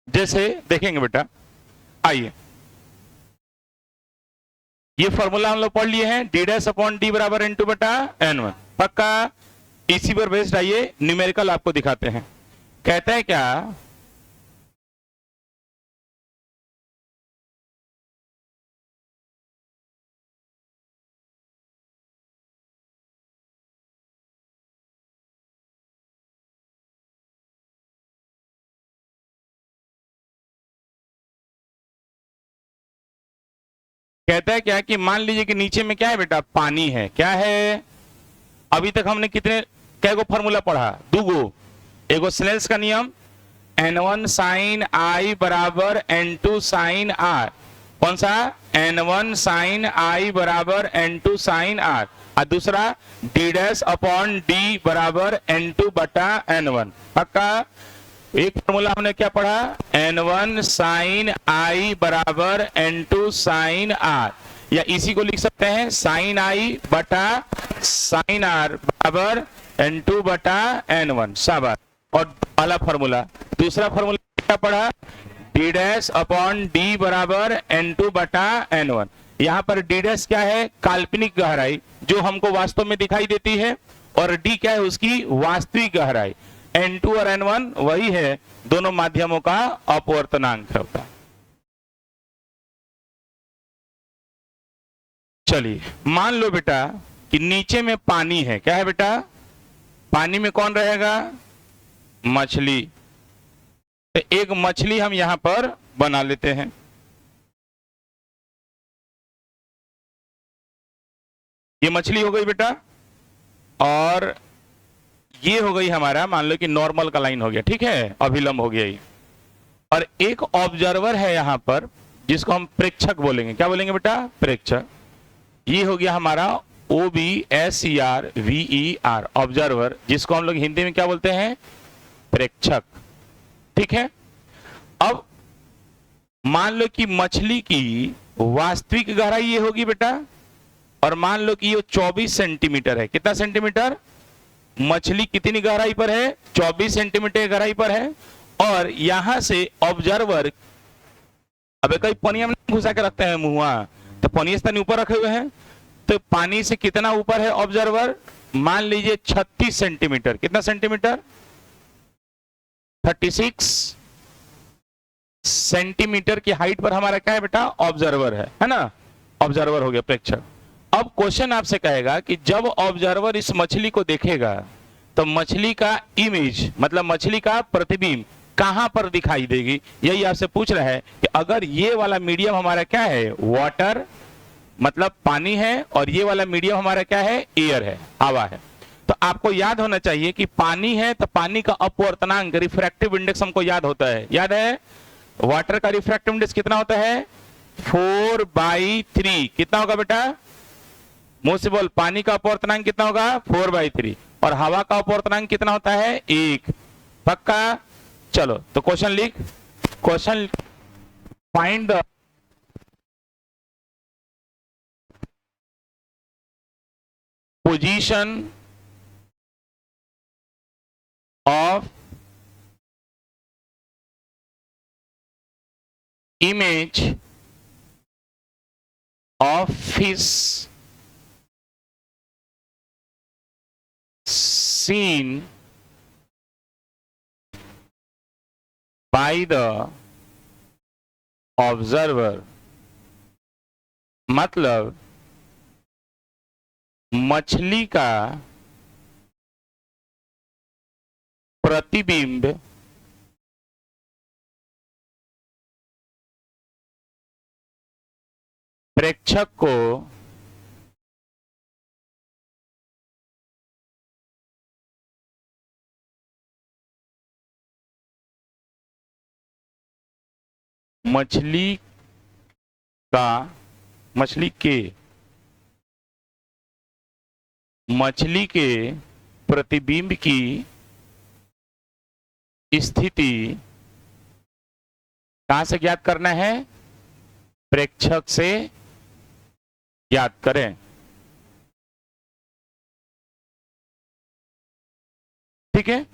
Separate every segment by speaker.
Speaker 1: जैसे देखेंगे बेटा, आइए, ये फॉर्मूला हम लोग पढ़ लिए हैं, डी डैश अपॉन डी बराबर एन टू बटा एन वन, पक्का। इसी पर बेस्ड आइए न्यूमेरिकल आपको दिखाते हैं। कहता है क्या, कहता है क्या कि मान लीजिए कि नीचे में क्या है बेटा, पानी है, क्या है। अभी तक हमने कितने क्या को फॉर्मूला पढ़ा, दूगो। एगो स्नेल्स का नियम, N1 साइन आई बराबर N2 साइन आर। कौन सा, N1 साइन आई बराबर N2 साइन आर। और दूसरा डी डैश अपॉन डी बराबर N2 बटा N1, पक्का। एक फॉर्मूला हमने क्या पढ़ा, N1 साइन आई बराबर N2 साइन आर, या इसी को लिख सकते हैं साइन आई बटा साइन आर बराबर N2 बटा N1, शाबाश। और वाला फॉर्मूला, दूसरा फॉर्मूला क्या पढ़ा, डी डैश अपॉन डी बराबर N2 बटा N1। यहां पर डी डैश क्या है, काल्पनिक गहराई जो हमको वास्तव में दिखाई देती है, और डी क्या है, उसकी वास्तविक गहराई। N2 और N1 वही है, दोनों माध्यमों का अपवर्तनांक होता है। चलिए मान लो बेटा कि नीचे में पानी है, क्या है बेटा, पानी में कौन रहेगा, मछली। तो एक मछली हम यहां पर बना लेते हैं। ये मछली हो गई बेटा, और ये हो गई हमारा, मान लो कि नॉर्मल का लाइन हो गया, ठीक है, अभिलंब हो गया ये। और एक ऑब्जर्वर है यहां पर जिसको हम प्रेक्षक बोलेंगे, क्या बोलेंगे बेटा, प्रेक्षक। ये हो गया हमारा OBSER ऑब्जर्वर, जिसको हम लोग हिंदी में क्या बोलते हैं, प्रेक्षक, ठीक है। अब मान लो कि मछली की वास्तविक गहराई ये होगी बेटा, और मान लो कि ये 24 सेंटीमीटर है। कितना सेंटीमीटर, मछली कितनी गहराई पर है, 24 सेंटीमीटर गहराई पर है। और यहां से ऑब्जर्वर, अब कई पनिया में घुसा के रखते हैं मुंह, तो पनिया से ऊपर रखे हुए हैं, तो पानी से कितना ऊपर है ऑब्जर्वर, मान लीजिए 36 सेंटीमीटर। कितना सेंटीमीटर, 36 सेंटीमीटर की हाइट पर हमारा क्या है बेटा, ऑब्जर्वर है ना। ऑब्जर्वर हो गया प्रेक्षक। अब क्वेश्चन आपसे कहेगा कि जब ऑब्जर्वर इस मछली को देखेगा तो मछली का इमेज, मतलब मछली का प्रतिबिंब कहां पर दिखाई देगी, यही आपसे पूछ रहा है कि अगर ये वाला मीडियम हमारा क्या है, वाटर, मतलब पानी है, और ये वाला मीडियम हमारा क्या है, एयर है, हवा है। तो आपको याद होना चाहिए कि पानी है तो पानी का अपवर्तनांक, रिफ्रैक्टिव इंडेक्स हमको याद होता है, याद है। वाटर का रिफ्रैक्टिव इंडेक्स कितना होता है, 4/3। कितना होगा बेटा, मुंह से बोल, पानी का अपवर्तनांक कितना होगा, 4/3। और हवा का अपवर्तनांक कितना होता है, 1, पक्का। चलो तो क्वेश्चन लिख, question, find the position of image of fish seen by the observer। मतलब मछली का प्रतिबिंब प्रेक्षक को मछली का, मछली के प्रतिबिंब की स्थिति कहां से ज्ञात करना है, प्रेक्षक से ज्ञात करें, ठीक है।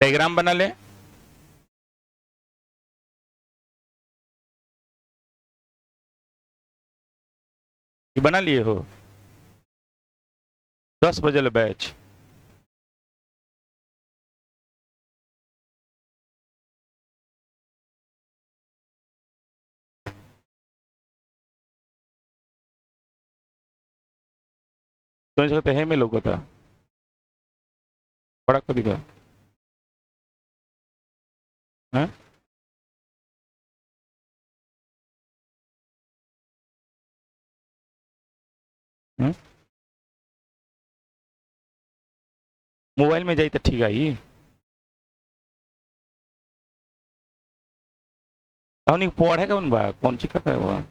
Speaker 1: डायग्राम बना ले। बना लिए हो? 10 बजे बैच। तो सकते है में लोग था बड़ा कभी का है? मोबाइल में जाई तो ठीक आई। हमनी पढ़े कौन बा, कौन सी का वो?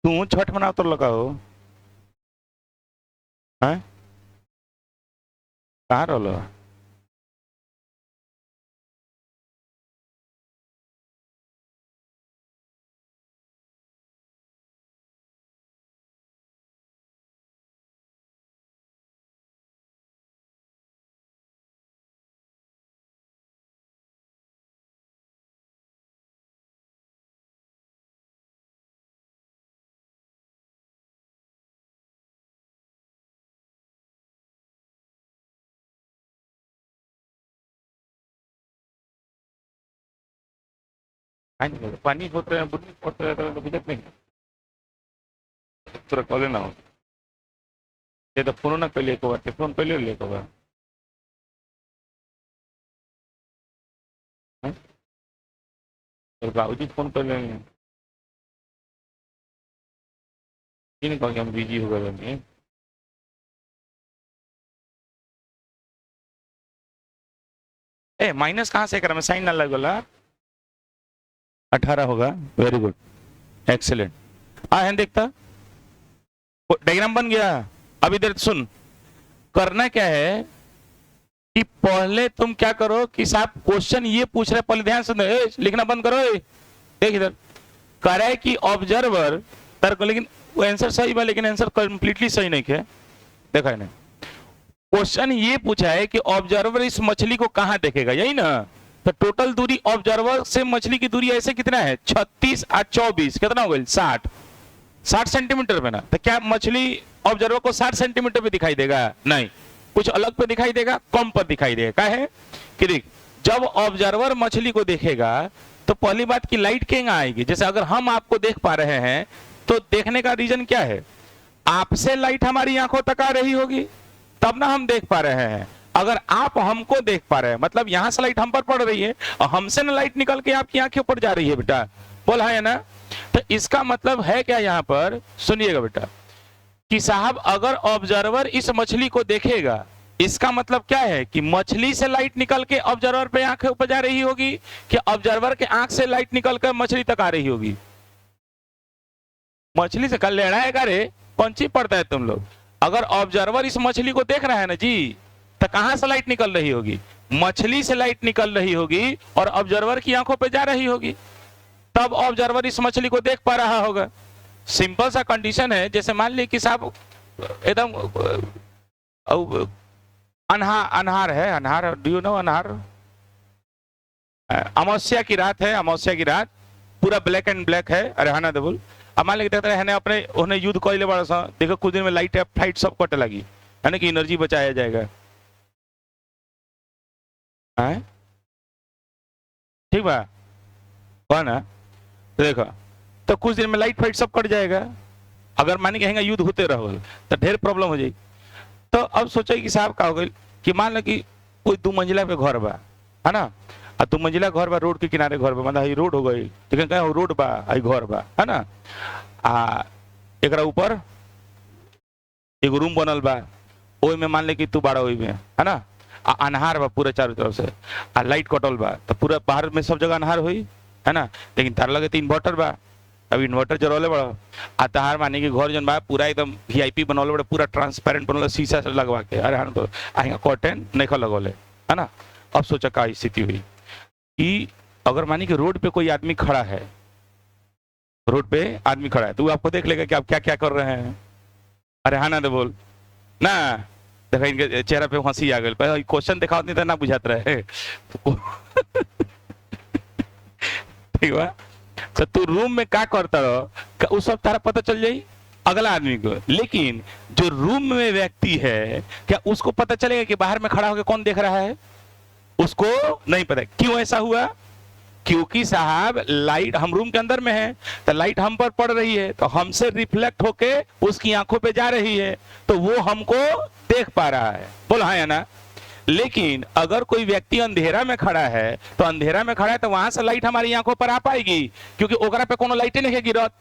Speaker 1: तू छठ मनाव तो लगाओ हैं? कहाँ रहो? पानी होते हैं, बुढ़ी पड़ते रहते हैं तो बुझत नहीं तोरा कॉले ना हो। ये तो फोन ना पहले को बार फोन पहले ले को बार और बाबूजी फोन कर लेंगे। ये नहीं कहा कि हम बिजी हो गए नहीं। ए माइनस कहाँ से करा मैं, साइन ना लगला 18 होगा। Very good, excellent. है देखता डायग्राम बन गया। अब इधर सुन, करना क्या है कि पहले तुम क्या करो कि साहब क्वेश्चन ये पूछ रहे, पहले ध्यान से लिखना बंद करो। देख इधर कह रहा है कि ऑब्जर्वर तर्क, लेकिन वो आंसर सही है लेकिन आंसर कंप्लीटली सही नहीं है। देखा है ना, क्वेश्चन ये पूछा है कि ऑब्जर्वर इस मछली को कहां देखेगा, यही ना। तो टोटल दूरी ऑब्जर्वर से मछली की दूरी ऐसे कितना है, 36 और 24 कितना हो गया, 60 सेंटीमीटर पे ना। तो क्या मछली ऑब्जर्वर को 60 सेंटीमीटर पे दिखाई देगा? नहीं, कुछ अलग पे दिखाई देगा, कम पर दिखाई देगा। क्या है कि देख, जब ऑब्जर्वर मछली को देखेगा तो पहली बात की लाइट केंगा आएगी। जैसे अगर हम आपको देख पा रहे हैं तो देखने का रीजन क्या है, आपसे लाइट हमारी आंखों तक आ रही होगी तब ना हम देख पा रहे हैं। अगर आप हमको देख पा रहे हैं मतलब यहां से लाइट हम पर पड़ रही है और हमसे ना लाइट निकल के आपकी आंखों पर जा रही है बेटा, बोला है ना। तो इसका मतलब है क्या, यहां पर सुनिएगा बेटा कि साहब अगर ऑब्जर्वर इस मछली को देखेगा, इसका मतलब क्या है कि मछली से लाइट निकल के ऑब्जर्वर पे आंखें ऊपर जा रही होगी कि ऑब्जर्वर के आंख से लाइट निकल कर मछली तक आ रही होगी। मछली से कल लेना है, रे कौन चीज पड़ता है तुम लोग। अगर ऑब्जर्वर इस मछली को देख रहा है ना जी, तो कहां से लाइट निकल रही होगी, मछली से लाइट निकल रही होगी और ऑब्जर्वर की आंखों पे जा रही होगी, तब ऑब्जर्वर इस मछली को देख पा रहा होगा। सिंपल सा कंडीशन है। जैसे मान ली कि साहब एकदम अनहार है, अनहार, डू यू नो अनहार, अमावस्या की रात है, अमावस्या की रात पूरा ब्लैक एंड ब्लैक है। अरे हाँ ना देवल, अब मान लीजिए देखते हैं अपने उन्हें युद्ध कोई बड़ा सा देखो, कुछ दिन में लाइट फ्लाइट सब कट लगी है ना कि एनर्जी बचाया जाएगा, ठीक बा कौन है। तो देखो तो कुछ दिन में लाइट फाइट सब कट जाएगा। अगर माने कहेंगे युद्ध होते रहो तो ढेर प्रॉब्लम हो जाएगी। तो अब सोचो कि साहब क्या हो गई, कि मान लो कि कोई 2 मंजिला पे घर बा, है ना, आ 2 मंजिला घर बा, रोड के किनारे घर बा, मतलब रोड हो गई, लेकिन कहे रोड बा आई घर बा, है ना, आ एकरा ऊपर एगो रूम बनल बा, ओई में मान ले कि तू बाड़ा, ओई में, है ना, आ अनहार बा पूरा चारों तरफ से, आ लाइट कटल बा, तो पूरा बाहर में सब जगह अनहार हुई, है ना, लेकिन तार लगे तो इन्वर्टर बा, अब इन्वर्टर जरौले बड़ा, आ तहार माने कि घर जन बा पूरा एकदम वीआईपी बनौले बड़ा, पूरा ट्रांसपेरेंट बनौले, शीशा से लगवा के, अरे हाँ तो आएगा कर्टेन नहीं लगौले, है ना। अब सोचा क्या स्थिति हुई कि अगर मानी कि रोड पे कोई आदमी खड़ा है, रोड पे आदमी खड़ा है, तो वो आपको देख लेगा कि आप क्या क्या कर रहे हैं, अरे हाँ ना तो बोल ना, देखा इनके चेहरा पे हंसी आ गई, क्वेश्चन देखा नहीं था ना बुझात रहे ठीक बा, तो तू रूम में क्या करता रहो उस सब तारा पता चल जाई अगला आदमी को, लेकिन जो रूम में व्यक्ति है क्या उसको पता चलेगा कि बाहर में खड़ा होकर कौन देख रहा है, उसको नहीं पता। क्यों ऐसा हुआ, क्योंकि साहब लाइट हम रूम के अंदर में है, तो लाइट हम पर पड़ रही है, तो हमसे रिफ्लेक्ट होके उसकी आंखों पे जा रही है, तो वो हमको देख पा रहा है, बोल हाँ या ना। लेकिन अगर कोई व्यक्ति अंधेरा में खड़ा है, तो अंधेरा में खड़ा है तो वहां से लाइट हमारी आंखों पर आ पाएगी, क्योंकि ओकरा पे कोनो लाइट नहीं गिरत,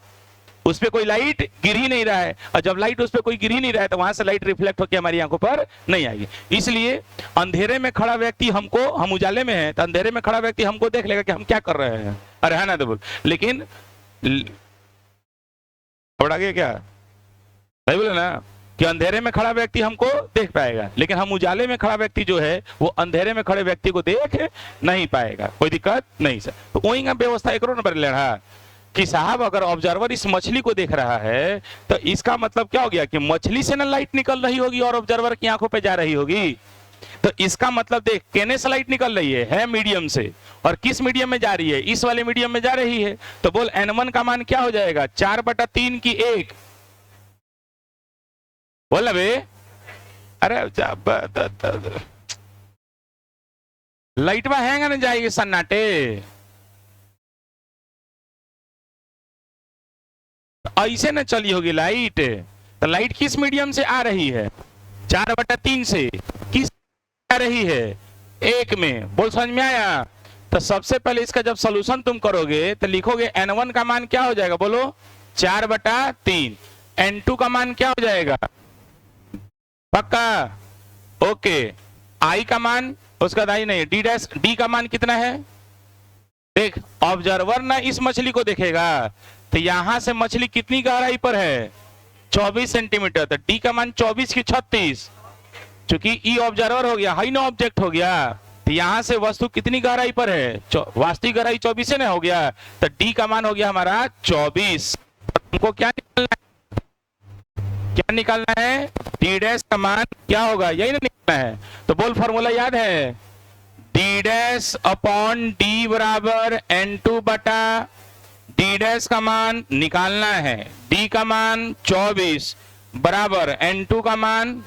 Speaker 1: उस पे कोई लाइट गिर ही नहीं रहा है, और जब लाइट उस पे कोई गिर ही नहीं रहा है तो वहां से लाइट रिफ्लेक्ट होकर हमारी आंखों पर नहीं आएगी। इसलिए अंधेरे में खड़ा व्यक्ति हमको, हम उजाले में है तो अंधेरे में खड़ा व्यक्ति हमको देख लेगा कि हम क्या कर रहे हैं, अरे है ना तो बोल, लेकिन और आगे क्या सही बोले ना कि अंधेरे में खड़ा व्यक्ति हमको देख पाएगा, लेकिन हम उजाले में खड़ा व्यक्ति जो है वो अंधेरे में खड़े व्यक्ति को देख नहीं पाएगा, कोई दिक्कत नहीं सर। तो वही का व्यवस्था एक नंबर ले रहा कि साहब अगर ऑब्जर्वर इस मछली को देख रहा है तो इसका मतलब क्या हो गया कि मछली से ना लाइट निकल रही होगी और ऑब्जर्वर की आंखों पे जा रही होगी, तो इसका मतलब देख केने से लाइट निकल रही है मीडियम से, और किस मीडियम में जा रही है, इस वाले मीडियम में जा रही है, तो बोल n1 का मान क्या हो जाएगा 4/3 की 1, बोल बे, अरे लाइट में हैंग ना जाएगी सन्नाटे, ऐसे न चली होगी लाइट, तो लाइट किस मीडियम से आ रही है 4/3 से, किस आ रही है 1 में, बोल समझ में आया। तो सबसे पहले इसका जब सॉल्यूशन तुम करोगे तो लिखोगे n1 का मान क्या हो जाएगा, बोलो 4/3, n2 का मान क्या हो जाएगा, पक्का ओके, i का मान उसका दाई नहीं, d का मान कितना है, देख ऑब्जर्वर ना इस मछली को देखेगा, तो यहां से मछली कितनी गहराई पर है 24 सेंटीमीटर, तो डी का मान 24 की 36, चूंकि ई ऑब्जर्वर हो गया, हाई नो ऑब्जेक्ट हो गया, तो यहां से वस्तु कितनी गहराई पर है, वास्तविक गहराई 24 ना हो गया, तो डी का मान हो गया हमारा 24। हमको क्या निकालना है डी डैश का मान क्या होगा, यही ना निकालना है, तो बोल फॉर्मूला याद है, डी डैश अपॉन डी बराबर n2 बटा डी डैश का मान निकालना है, डी का मान 24 बराबर n2 का मान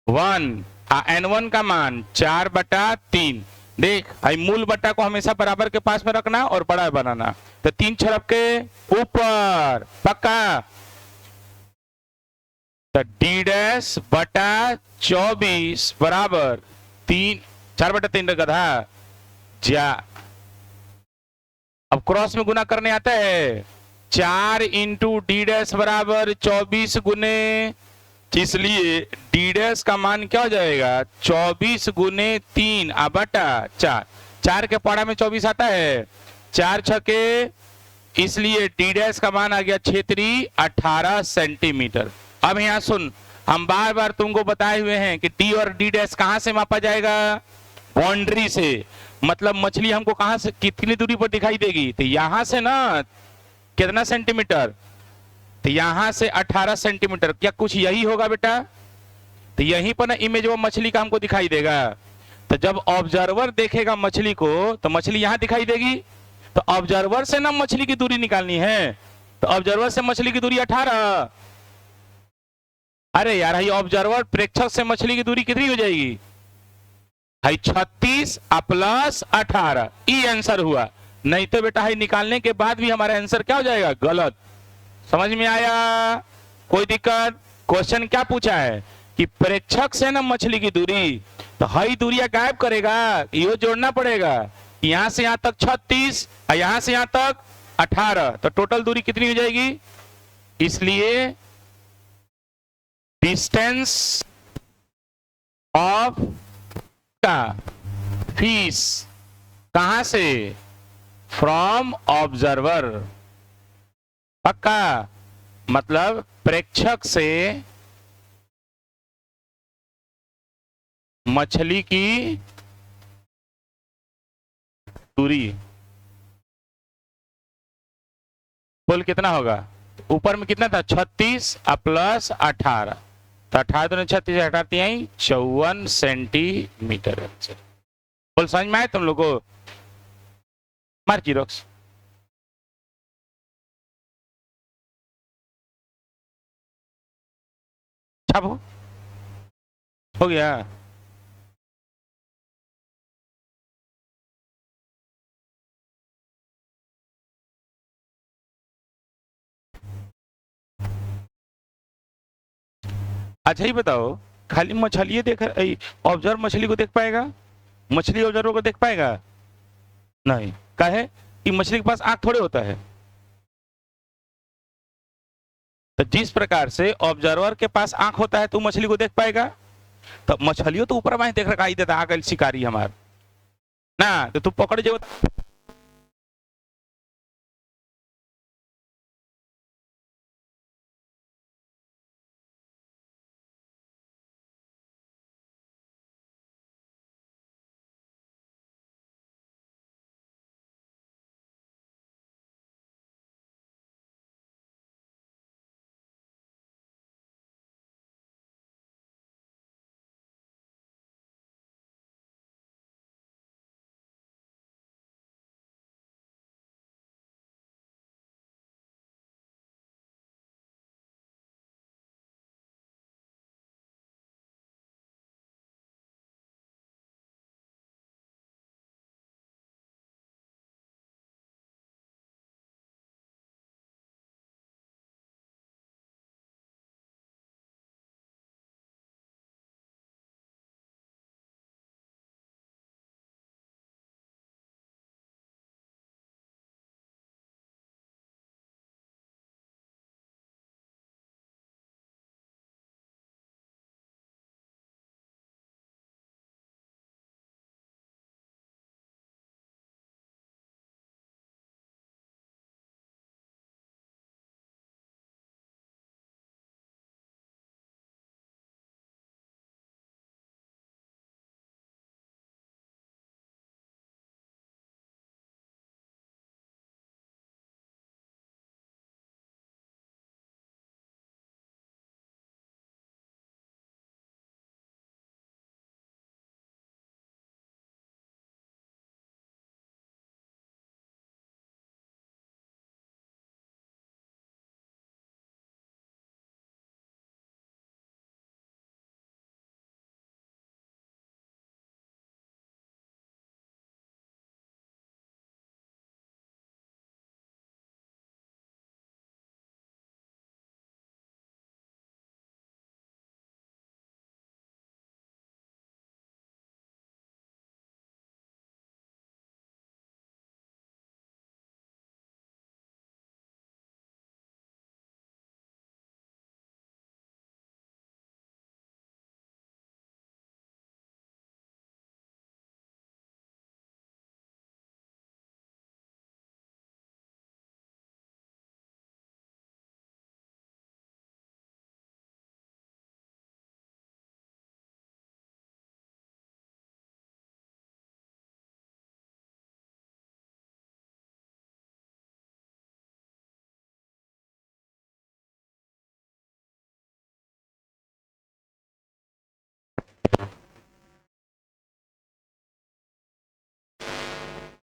Speaker 1: 1 n1 का मान 4/3। देख भाई मूल बट्टा को हमेशा बराबर के पास में रखना और बड़ा बनाना, तो 3 छड़प के ऊपर, पक्का, तो डी डैश बटा 24 बराबर 4/3 रखा था जा, अब क्रॉस में गुना करने आता है, 4 इंटू डी डैश बराबर 24 गुने, इसलिए डी डैश का मान क्या हो जाएगा 24 गुने 3 बटा 4, 4 के पढ़ा में 24 आता है, 4 छके, इसलिए डी डैश का मान आ गया क्षेत्रीय 18 सेंटीमीटर। अब यहाँ सुन, हम बार बार तुमको बताए हुए हैं कि डी और डी डैश कहां से मापा जाएगा, बाउंड्री से, मतलब मछली हमको कहां से कितनी दूरी पर दिखाई देगी, तो यहां से ना कितना सेंटीमीटर, तो यहां से 18 सेंटीमीटर, क्या कुछ यही होगा बेटा, तो यहीं पर ना इमेज वो मछली का हमको दिखाई देगा, तो जब ऑब्जर्वर देखेगा मछली को तो मछली यहां दिखाई देगी, तो ऑब्जर्वर से ना मछली की दूरी निकालनी है, तो ऑब्जर्वर से मछली की दूरी 18, अरे यार ऑब्जर्वर प्रेक्षक से मछली की दूरी कितनी हो जाएगी, 36 प्लस 18, ये आंसर हुआ, नहीं तो बेटा है निकालने के बाद भी हमारा आंसर क्या हो जाएगा, गलत। समझ में आया, कोई दिक्कत, क्वेश्चन क्या पूछा है कि प्रेक्षक से ना मछली की दूरी, तो हई दूरिया गायब करेगा, यो जोड़ना पड़ेगा। यहां से यहां तक 36 और यहां से यहां तक 18, तो टोटल दूरी कितनी हो जाएगी? इसलिए डिस्टेंस ऑफ का फीस कहां से? From observer. पक्का? मतलब प्रेक्षक से मछली की दूरी कुल कितना होगा? ऊपर में कितना था? 36 प्लस 18, तो 18 दूनी 36, 18 तिहाई 54 सेंटीमीटर। बोल समझ में आए तुम लोग को? मार जीरोक्स। छापो। हो गया? अच्छा ही बताओ, खाली मछली देख, ऑब्जर्व मछली को देख पाएगा? मछली ऑब्जर्वर को देख पाएगा? नहीं। काहे? कि मछली के पास आंख थोड़े होता है। तो जिस प्रकार से ऑब्जर्वर के पास आंख होता है तो मछली को देख पाएगा। तो मछलियों तो ऊपर में देख रखा ही देता, आगे शिकारी हमार ना, तो तू पकड़ जो।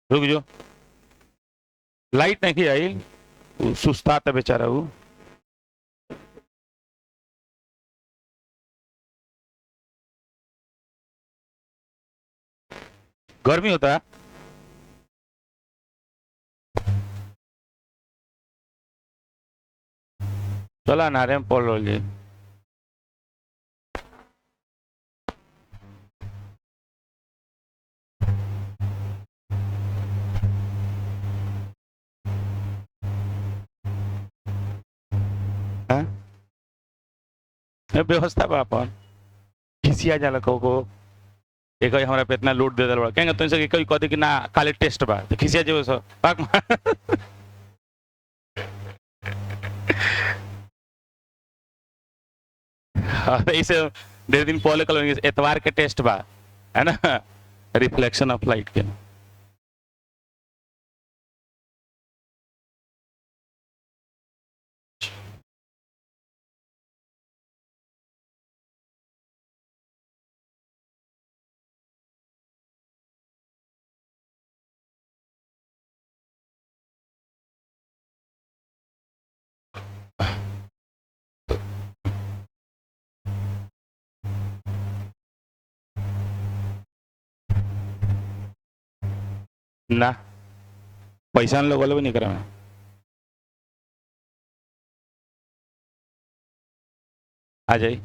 Speaker 1: रुक जो, लाइट नहीं आई, सुस्ता था बेचारा वो। गर्मी होता है। चला नारे में पढ़ लो। हाँ? व्यवस्था बा अपन खिसिया जाला को एक हमारा पे इतना लोड दे दल बड़ा कहेंगे तो इनसे कोई कहते कि ना काले टेस्ट बा तो खिसिया जो सो पाक और इसे डेढ़ दिन पहले कल एतवार के टेस्ट बा है ना रिफ्लेक्शन ऑफ लाइट के ना पैसा लोग वाले भी नहीं करा मैं आ जाई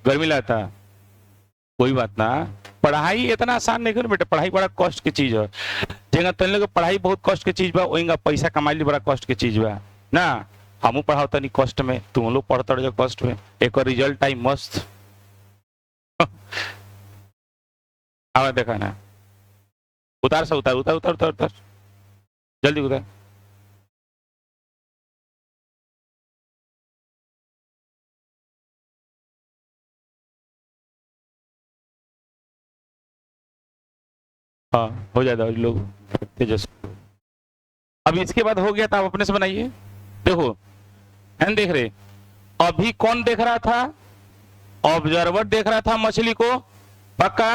Speaker 1: गर्मी लगता कोई बात ना पढ़ाई इतना आसान नहीं कर बेटा पढ़ाई बड़ा कष्ट की चीज है जेगा तन लोग पढ़ाई बहुत कष्ट की चीज बा ओइंगा पैसा कमाई ली बड़ा कष्ट की चीज बा ना हमू पढ़ाओ तनी कष्ट में तुम लोग पढ़ता रहो कष्ट में एक रिजल्ट आई मस्त आवा देखा ना उतार से उतार उतार उतार उतार उतार जल्दी उतार हाँ हो जाता है लोग तेजस्वी अब इसके बाद हो गया तो आप अपने से बनाइए देखो है देख रहे अभी कौन देख रहा था ऑब्जर्वर देख रहा था मछली को पक्का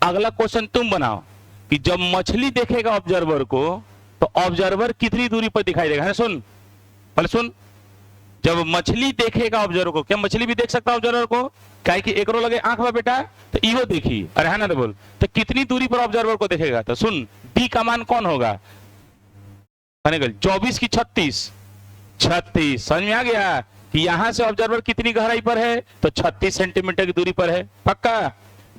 Speaker 1: अगला क्वेश्चन तुम बनाओ कि जब मछली देखेगा ऑब्जर्वर को तो ऑब्जर्वर कितनी दूरी पर दिखाई देगा है सुन पहले सुन जब मछली देखेगा ऑब्जर्वर को क्या मछली भी देख सकता है ऑब्जर्वर को क्या कि एक रो लगे आंख में बेटा तो इहो देखी अरे है ना तो बोल तो कितनी दूरी पर ऑब्जर्वर को देखेगा तो सुन डी का मान कौन होगा 24 की 36 समझ में आ गया कि यहां से ऑब्जर्वर कितनी गहराई पर है तो 36 सेंटीमीटर की दूरी पर है पक्का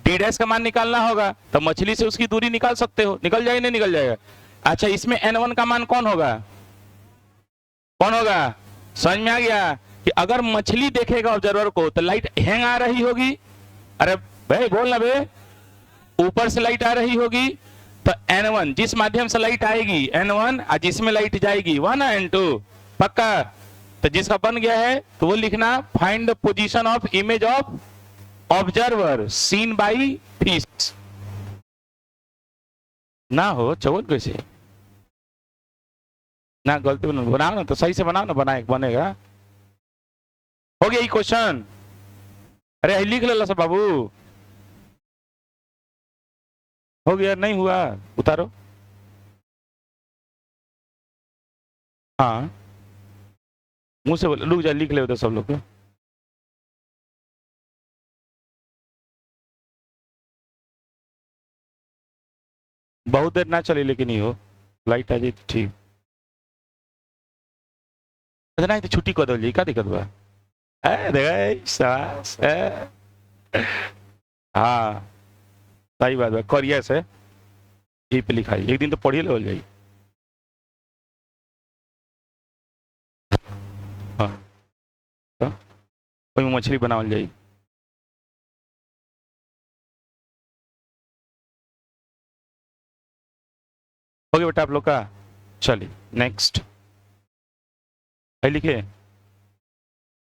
Speaker 1: डी डैश का मान निकालना होगा तो मछली से उसकी दूरी निकाल सकते हो निकल जाएगा नहीं निकल जाएगा अच्छा इसमें N1 का मान कौन होगा समझ में आ गया कि अगर मछली देखेगा ऑब्जर्वर को तो लाइट हैंग आ रही होगी अरे भाई बोल ना बे ऊपर से लाइट आ रही होगी तो N1 जिस माध्यम से लाइट आएगी N1 और जिसमें लाइट जाएगी वह ना N2 पक्का तो जिसका बन गया है तो वो लिखना find the position of image of observer scene by fish ना हो चौथ कैसे ना गलती बनाओ ना तो सही से बनाओ ना बनाए बनेगा हो गया ये क्वेश्चन अरे लिख ले सब बाबू हो गया नहीं हुआ उतारो हाँ मुंह से रुक जा लिख ले उधर सब लोग को बहुत देर ना चले लेकिन ही हो लाइट आ जाए तो ठीक अच्छा नहीं तो छुट्टी कर दो क्या दिक्कत बा हाँ सही बात है करियर से यही पे लिखा एक दिन तो पढ़िए ले जाइए हाँ तो कोई मछली बनावल जाए हो गया बेटा आप लोग का चलिए नेक्स्ट है लिखे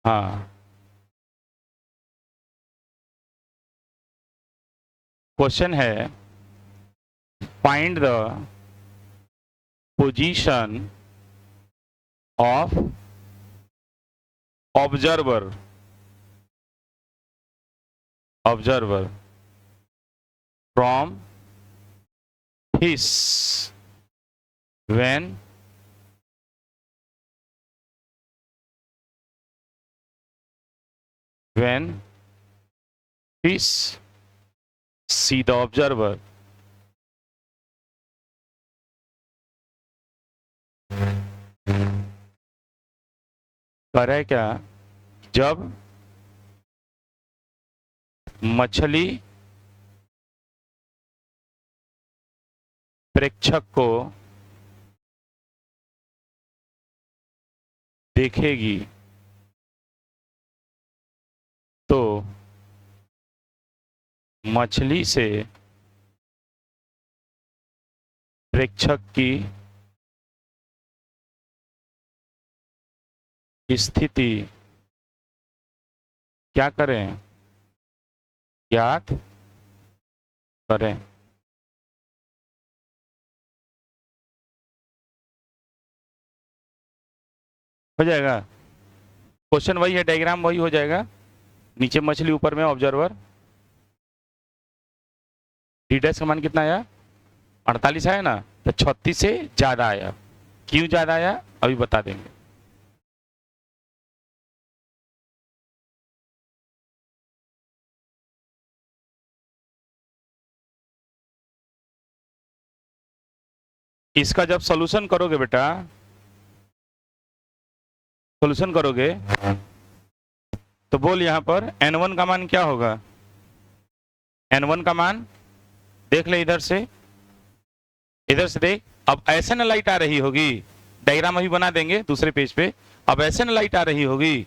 Speaker 1: हाँ क्वेश्चन है find the position of observer from fish when fish see the observer कह रहा है क्या जब मछली प्रेक्षक को देखेगी तो मछली से प्रेक्षक की स्थिति क्या करें, ज्ञात करें। हो जाएगा, क्वेश्चन वही है, डायग्राम वही हो जाएगा, नीचे मछली ऊपर में ऑब्जर्वर। डी डैश का मान कितना आया, 48 आया ना, तो 36 से ज्यादा आया। क्यों ज्यादा आया अभी बता देंगे। इसका जब सॉल्यूशन करोगे बेटा, सॉल्यूशन करोगे तो बोल यहां पर n1 का मान क्या होगा, n1 का मान देख ले, इधर से देख। अब ऐसे न लाइट आ रही होगी, डायग्राम अभी बना देंगे दूसरे पेज पे। अब ऐसे न लाइट आ रही होगी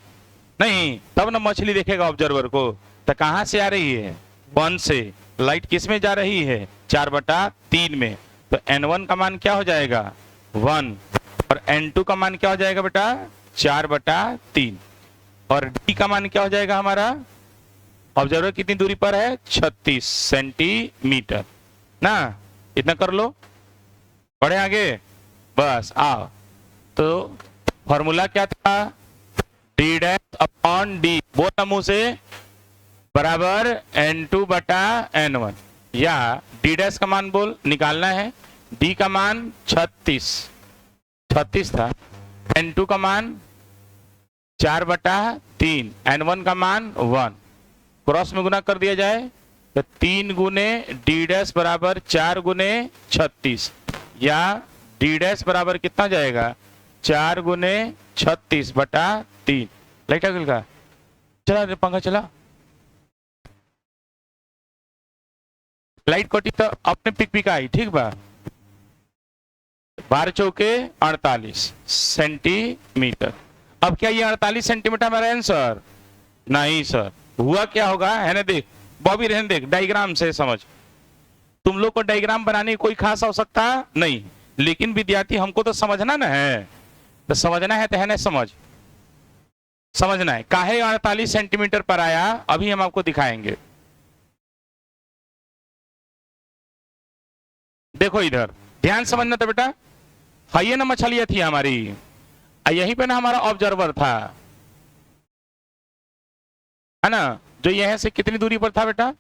Speaker 1: नहीं, तब न मछली देखेगा ऑब्जर्वर को। तो कहां से आ रही है, 1 से। लाइट किस में जा रही है, 4/3 में। तो n1 का मान क्या हो जाएगा, 1। और n2 का मान क्या हो जाएगा बेटा, 4/3। और d का मान क्या हो जाएगा हमारा, ऑब्जर्वर कितनी दूरी पर है, 36 सेंटीमीटर ना। इतना कर लो, बढ़े आगे, बस आओ। तो फॉर्मूला क्या था, डी डैश अपॉन डी, बोला मुंह से, बराबर n2/n1। या डी डैश का मान बोल निकालना है, डी का मान 36 था, n2 का मान 4/3, n1 का मान 1। क्रॉस में गुना कर दिया जाए तो 3 गुने डी डैश बराबर 4 गुने 36, या डी डैश बराबर कितना जाएगा, 4 गुने 36/3। लाइट आगे का चला, पंखा चला। लाइट कटी तो अपने पिक पिक आई, ठीक बा। 12 चौके 48 सेंटीमीटर। अब क्या ये 48 सेंटीमीटर हमारा आंसर, नहीं सर। हुआ क्या होगा है ना, देख बॉबी, रहने देख, डायग्राम से समझ। तुम लोग को डायग्राम बनाने की कोई खास आवश्यकता नहीं, लेकिन विद्यार्थी हमको तो समझना ना है, तो समझना है तो है ना, समझना है। काहे 48 सेंटीमीटर पर आया, अभी हम आपको दिखाएंगे। देखो इधर ध्यान समझना था बेटा, हाइए ना मछलियां थी हमारी, यहीं पे ना हमारा ऑब्जर्वर था, है ना, जो यहां से कितनी दूरी पर था बेटा,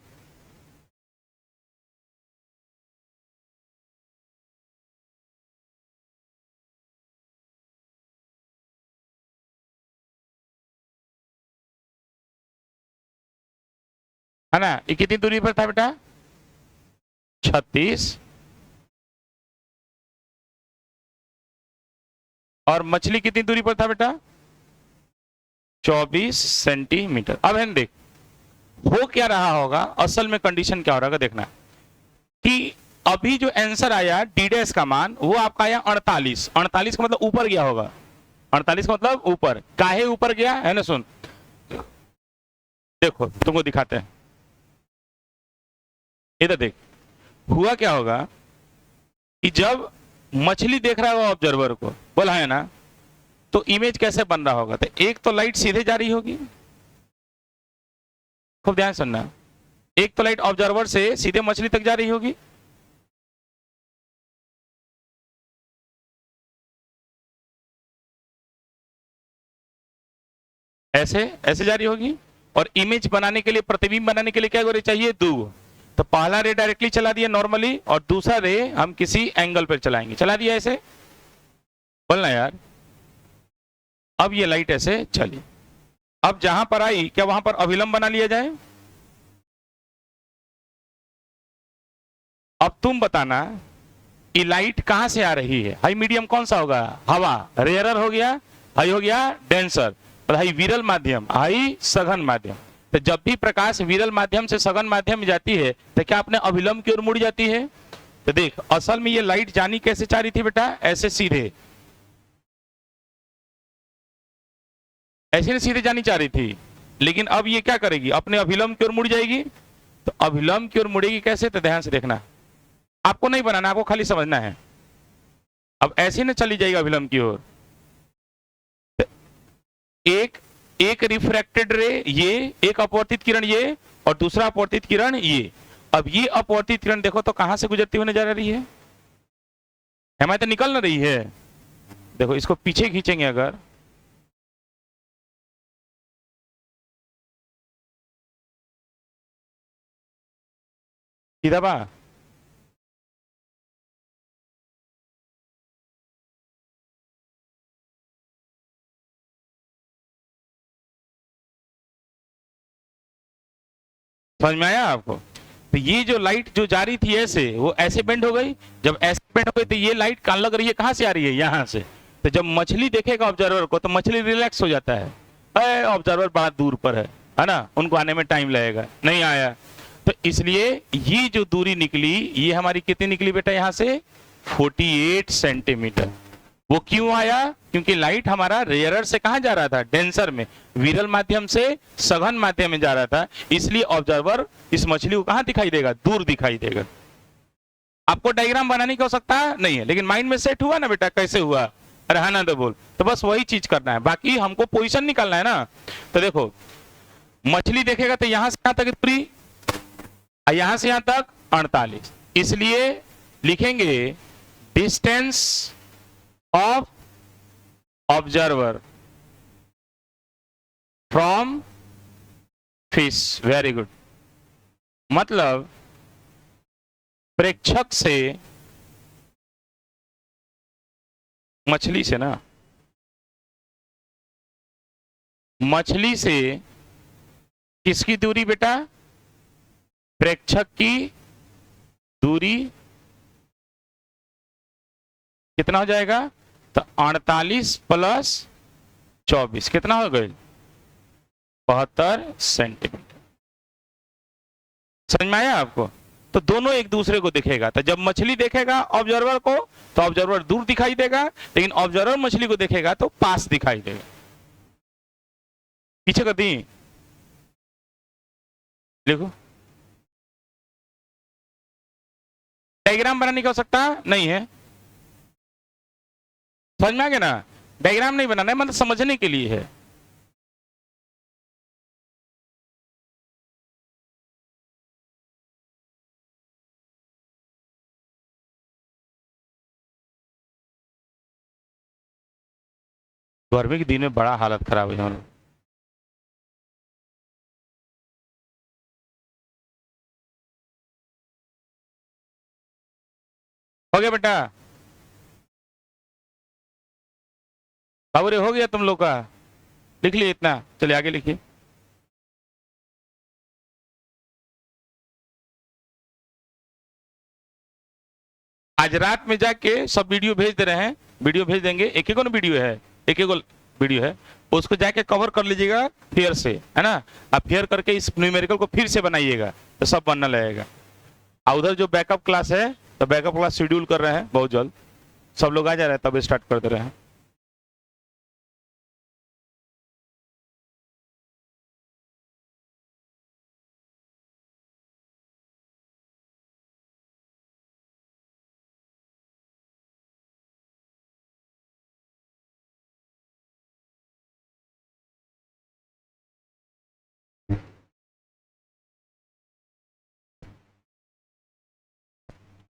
Speaker 1: है ना, ये कितनी दूरी पर था बेटा, 36। और मछली कितनी दूरी पर था बेटा, 24 सेंटीमीटर। अब है देख हो क्या रहा होगा, असल में कंडीशन क्या हो रहा होगा, देखना कि अभी जो आंसर आया डी डैश का मान, वो आपका आया 48। 48 का मतलब ऊपर गया होगा, 48 का मतलब ऊपर। काहे ऊपर गया है ना, सुन देखो तुमको दिखाते हैं, इधर देख। हुआ क्या होगा कि जब मछली देख रहा होगा ऑब्जर्वर को, बोला है ना, तो इमेज कैसे बन रहा होगा, तो एक तो लाइट सीधे जा रही होगी, खूब ध्यान सुनना, एक तो लाइट ऑब्जर्वर से सीधे मछली तक जा रही होगी, ऐसे ऐसे जा रही होगी। और इमेज बनाने के लिए, प्रतिबिंब बनाने के लिए क्या रे चाहिए, 2। तो पहला रे डायरेक्टली चला दिया नॉर्मली, और दूसरा रे हम किसी एंगल पर चलाएंगे, चला दिया ऐसे, बोलना यार। अब ये लाइट ऐसे चली, अब जहां पर आई क्या वहां पर अभिलंब बना लिया जाए। अब तुम बताना ये लाइट कहां से आ रही है, हाई मीडियम कौन सा होगा, हवा, रेयरर हो गया, हाई हो गया डेंसर, और हाई विरल माध्यम, हाई सघन माध्यम। तो जब भी प्रकाश विरल माध्यम से सघन माध्यम में जाती है तो क्या अपने अभिलंब की ओर मुड़ जाती है। तो देख असल में ये लाइट जानी कैसे चाह रही थी बेटा, ऐसे सीधे, ऐसे सीधे जानी चाह रही थी, लेकिन अब ये क्या करेगी, अपने अभिलंब की ओर मुड़ जाएगी। तो अभिलंब की ओर मुड़ेगी कैसे, तो ध्यान से देखना, आपको नहीं बनाना, आपको खाली समझना है। अब ऐसे ना चली जाएगी अभिलंब की ओर, एक एक रिफ्रैक्टेड रे ये, एक अपवर्तित किरण ये, और दूसरा अपवर्तित किरण ये। अब ये अपवर्तित किरण देखो तो कहां से गुजरती हुई नजर आ रही है, हमारे तो निकल ना रही है। देखो इसको पीछे खींचेंगे अगर, सीधा बा, समझ में आया आपको। तो ये जो लाइट जो जा रही थी ऐसे, वो ऐसे बेंड हो गई, जब ऐसे बेंड हो गई तो ये लाइट कहां लग रही है, कहां से आ रही है, यहां से। तो जब मछली देखेगा ऑब्जर्वर को तो मछली रिलैक्स हो जाता है, ऑब्जर्वर बड़ा दूर पर है ना, उनको आने में टाइम लगेगा, नहीं आया। तो इसलिए ये जो दूरी निकली, ये हमारी कितनी निकली बेटा, यहां से 48 सेंटीमीटर। वो क्यों आया, क्योंकि लाइट हमारा रेयरर से कहां जा रहा था, डेंसर में, विरल माध्यम से सघन माध्यम में जा रहा था, इसलिए ऑब्जर्वर इस मछली को कहां दिखाई देगा, दूर दिखाई देगा। आपको डायग्राम बनाने की आवश्यकता नहीं है, लेकिन माइंड में सेट हुआ ना बेटा, कैसे हुआ, अरे हाँ ना तो बोल, तो बस वही चीज करना है, बाकी हमको पोजीशन निकालना है ना। तो देखो मछली देखेगा तो यहां से यहां तक दूरी, यहां से यहां तक 48, इसलिए लिखेंगे distance of observer from fish. Very good, मतलब प्रेक्षक से, मछली से ना, मछली से किसकी दूरी बेटा, प्रेक्षक की दूरी कितना हो जाएगा, तो 48 प्लस 24 कितना हो गए, 72 सेंटीमीटर। समझ में आया आपको। तो दोनों एक दूसरे को दिखेगा, तो जब मछली देखेगा ऑब्जर्वर को तो ऑब्जर्वर दूर दिखाई देगा, लेकिन ऑब्जर्वर मछली को देखेगा तो पास दिखाई देगा। पीछे कर दी, देखो डायग्राम बनाने की आवश्यकता नहीं है, समझ में आ गया ना। डायग्राम नहीं बनाना है, मतलब समझने के लिए है। गर्मी के दिन में बड़ा हालत खराब है हम लोग। हो गया बेटा, बाबू रे हो गया तुम लोग का, लिख लिए इतना, चलिए आगे लिखिए। आज रात में जाके सब वीडियो भेज दे रहे हैं, वीडियो भेज देंगे, एक एक वीडियो है, एक एक वीडियो है, उसको जाके कवर कर लीजिएगा फेयर से, है ना। आप फेयर करके इस न्यूमेरिकल को फिर से बनाइएगा तो सब बनना लगेगा। और उधर जो बैकअप क्लास है, तो बैकअप क्लास शेड्यूल कर रहे हैं बहुत जल्द, सब लोग आ जा रहे हैं तब स्टार्ट कर दे रहे हैं।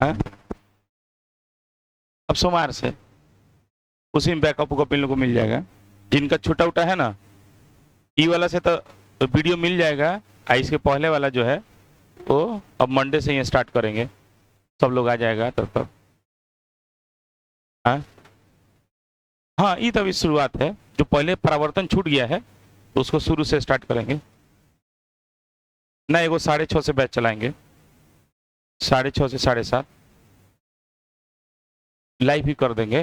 Speaker 1: हाँ? अब सोमवार से उसी में बैकअप को लोग को मिल जाएगा, जिनका छूटा उटा है ना, ई वाला से तो वीडियो मिल जाएगा। इसके पहले वाला जो है वो अब मंडे से ही स्टार्ट करेंगे, सब लोग आ जाएगा तब तक। हाँ हाँ, ये तो अभी शुरुआत है, जो पहले परावर्तन छूट गया है तो उसको शुरू से स्टार्ट करेंगे ना। एगो 6:30 से बैच चलाएंगे, 6:30 से 7:30 लाइव ही कर देंगे।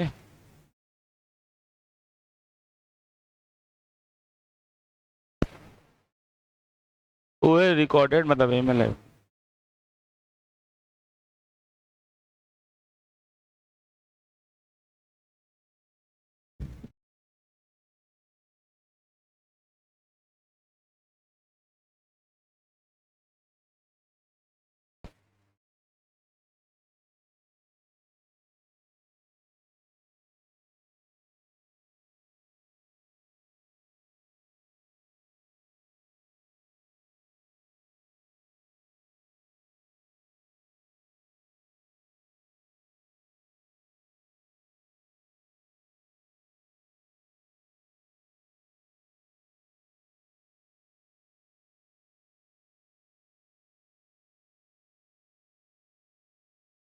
Speaker 1: वो रिकॉर्डेड मतलब email है।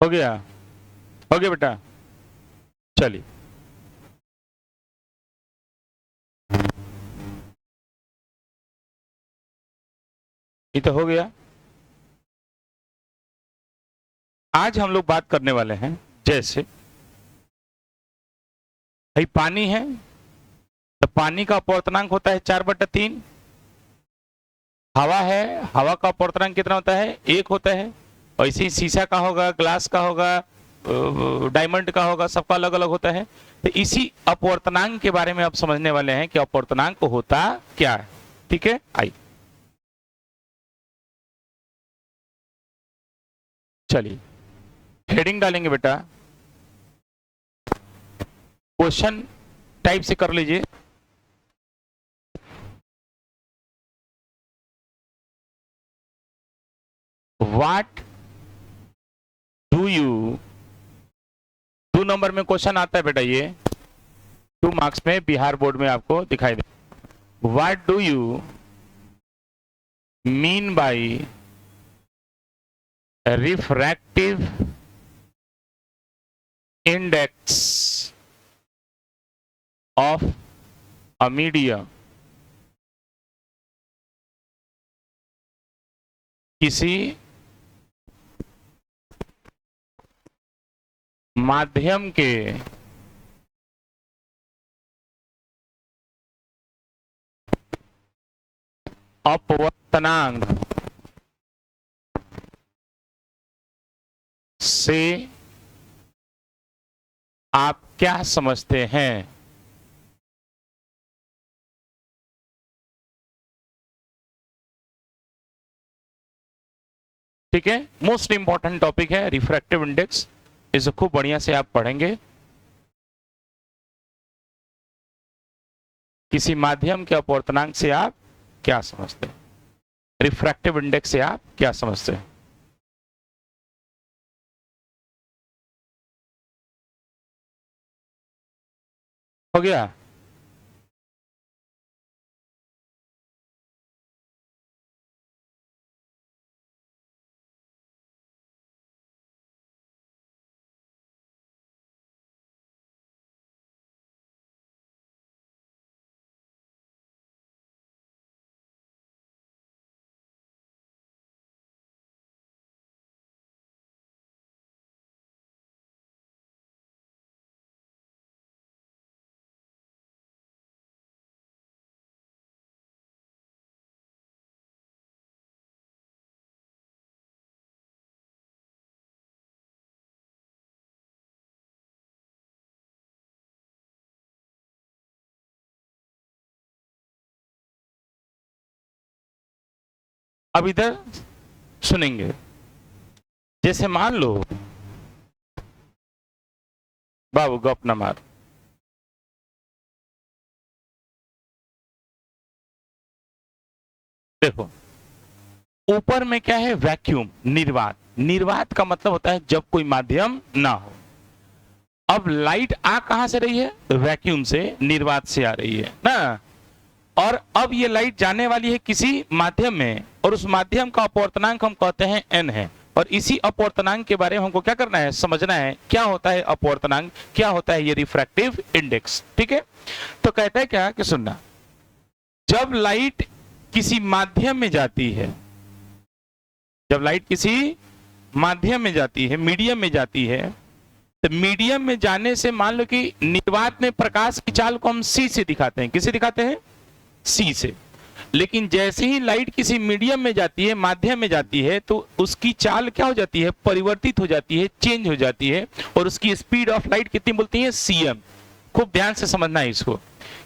Speaker 1: हो गया? हो गया बेटा? चलिए, ये तो हो गया। आज हम लोग बात करने वाले हैं, जैसे भाई पानी है तो पानी का अपवर्तनांक होता है 4/3। हवा है, हवा का अपवर्तनांक कितना होता है? 1 होता है। और इसी शीशा का होगा, ग्लास का होगा, डायमंड का होगा, सबका अलग अलग होता है। तो इसी अपवर्तनांक के बारे में आप समझने वाले हैं कि अपवर्तनांक होता क्या है। ठीक है, आइए चलिए हेडिंग डालेंगे बेटा, क्वेश्चन टाइप से कर लीजिए। व्हाट डू यू, 2 नंबर में क्वेश्चन आता है बेटा, ये 2 मार्क्स में बिहार बोर्ड में आपको दिखाई दे। What do you mean by refractive index of a medium? किसी माध्यम के अपवर्तनांक से आप क्या समझते हैं? ठीक है, मोस्ट इंपॉर्टेंट टॉपिक है रिफ्रैक्टिव इंडेक्स, इसे खूब बढ़िया से आप पढ़ेंगे। किसी माध्यम के अपवर्तनांक से आप क्या समझते हैं? रिफ्रैक्टिव इंडेक्स से आप क्या समझते हैं? हो गया? अब इधर सुनेंगे, जैसे मान लो, बाबू गप न मार, देखो ऊपर में क्या है? वैक्यूम, निर्वात। निर्वात का मतलब होता है जब कोई माध्यम ना हो। अब लाइट आ कहां से रही है? वैक्यूम से, निर्वात से आ रही है ना। और अब ये लाइट जाने वाली है किसी माध्यम में, और उस माध्यम का अपवर्तनांक हम कहते हैं n है। और इसी अपवर्तनांक के बारे में हमको क्या करना है? समझना है क्या होता है अपवर्तनांक, क्या होता है ये रिफ्रैक्टिव इंडेक्स। ठीक है, तो कहता है क्या कि सुनना, जब लाइट किसी माध्यम में जाती है, जब लाइट किसी माध्यम में जाती है, मीडियम में जाती है, तो मीडियम में जाने से मान लो कि निर्वात में प्रकाश की चाल को हम सी से दिखाते हैं। किसे दिखाते हैं? सी से। लेकिन जैसे ही लाइट किसी मीडियम में जाती है, माध्यम में जाती है, तो उसकी चाल क्या हो जाती है? परिवर्तित हो जाती है, चेंज हो जाती है। और उसकी स्पीड ऑफ लाइट कितनी बोलती है? cm। खूब ध्यान से समझना है इसको,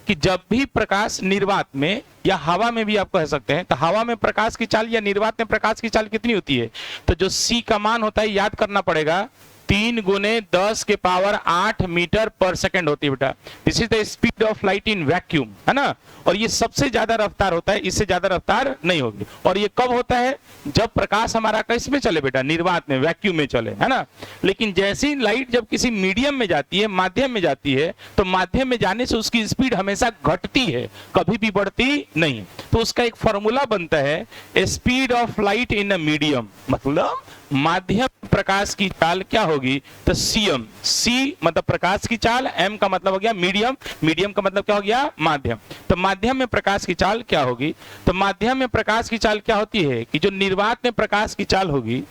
Speaker 1: कि जब भी प्रकाश निर्वात में या हवा में भी आप कह सकते हैं, तो हवा में प्रकाश की चाल या निर्वात में प्रकाश की चाल कितनी होती है? तो जो c का मान होता है, याद करना पड़ेगा, 3 × 10⁸ मीटर पर सेकेंड होती है बेटा। This is the speed of light in vacuum, है ना। और ये सबसे ज्यादा रफ्तार होता है, इससे ज्यादा रफ्तार नहीं होगी। और ये कब होता है? जब प्रकाश हमारा किस में चले बेटा? निर्वात में, वैक्यूम में चले, है ना। लेकिन जैसे ही लाइट जब किसी मीडियम में जाती है, माध्यम में जाती है, तो माध्यम में जाने से उसकी स्पीड हमेशा घटती है, कभी भी बढ़ती नहीं। तो उसका एक फॉर्मूला बनता है, speed of light in a medium, मतलब माध्यम प्रकाश की चाल क्या होगी, तो सीएम, सी मतलब प्रकाश की चाल, एम का मतलब हो गया मीडियम, मीडियम का मतलब क्या हो गया माध्यम। तो माध्यम में प्रकाश की चाल क्या होगी, तो माध्यम में प्रकाश की चाल क्या होती है कि जो निर्वात में प्रकाश की चाल होगी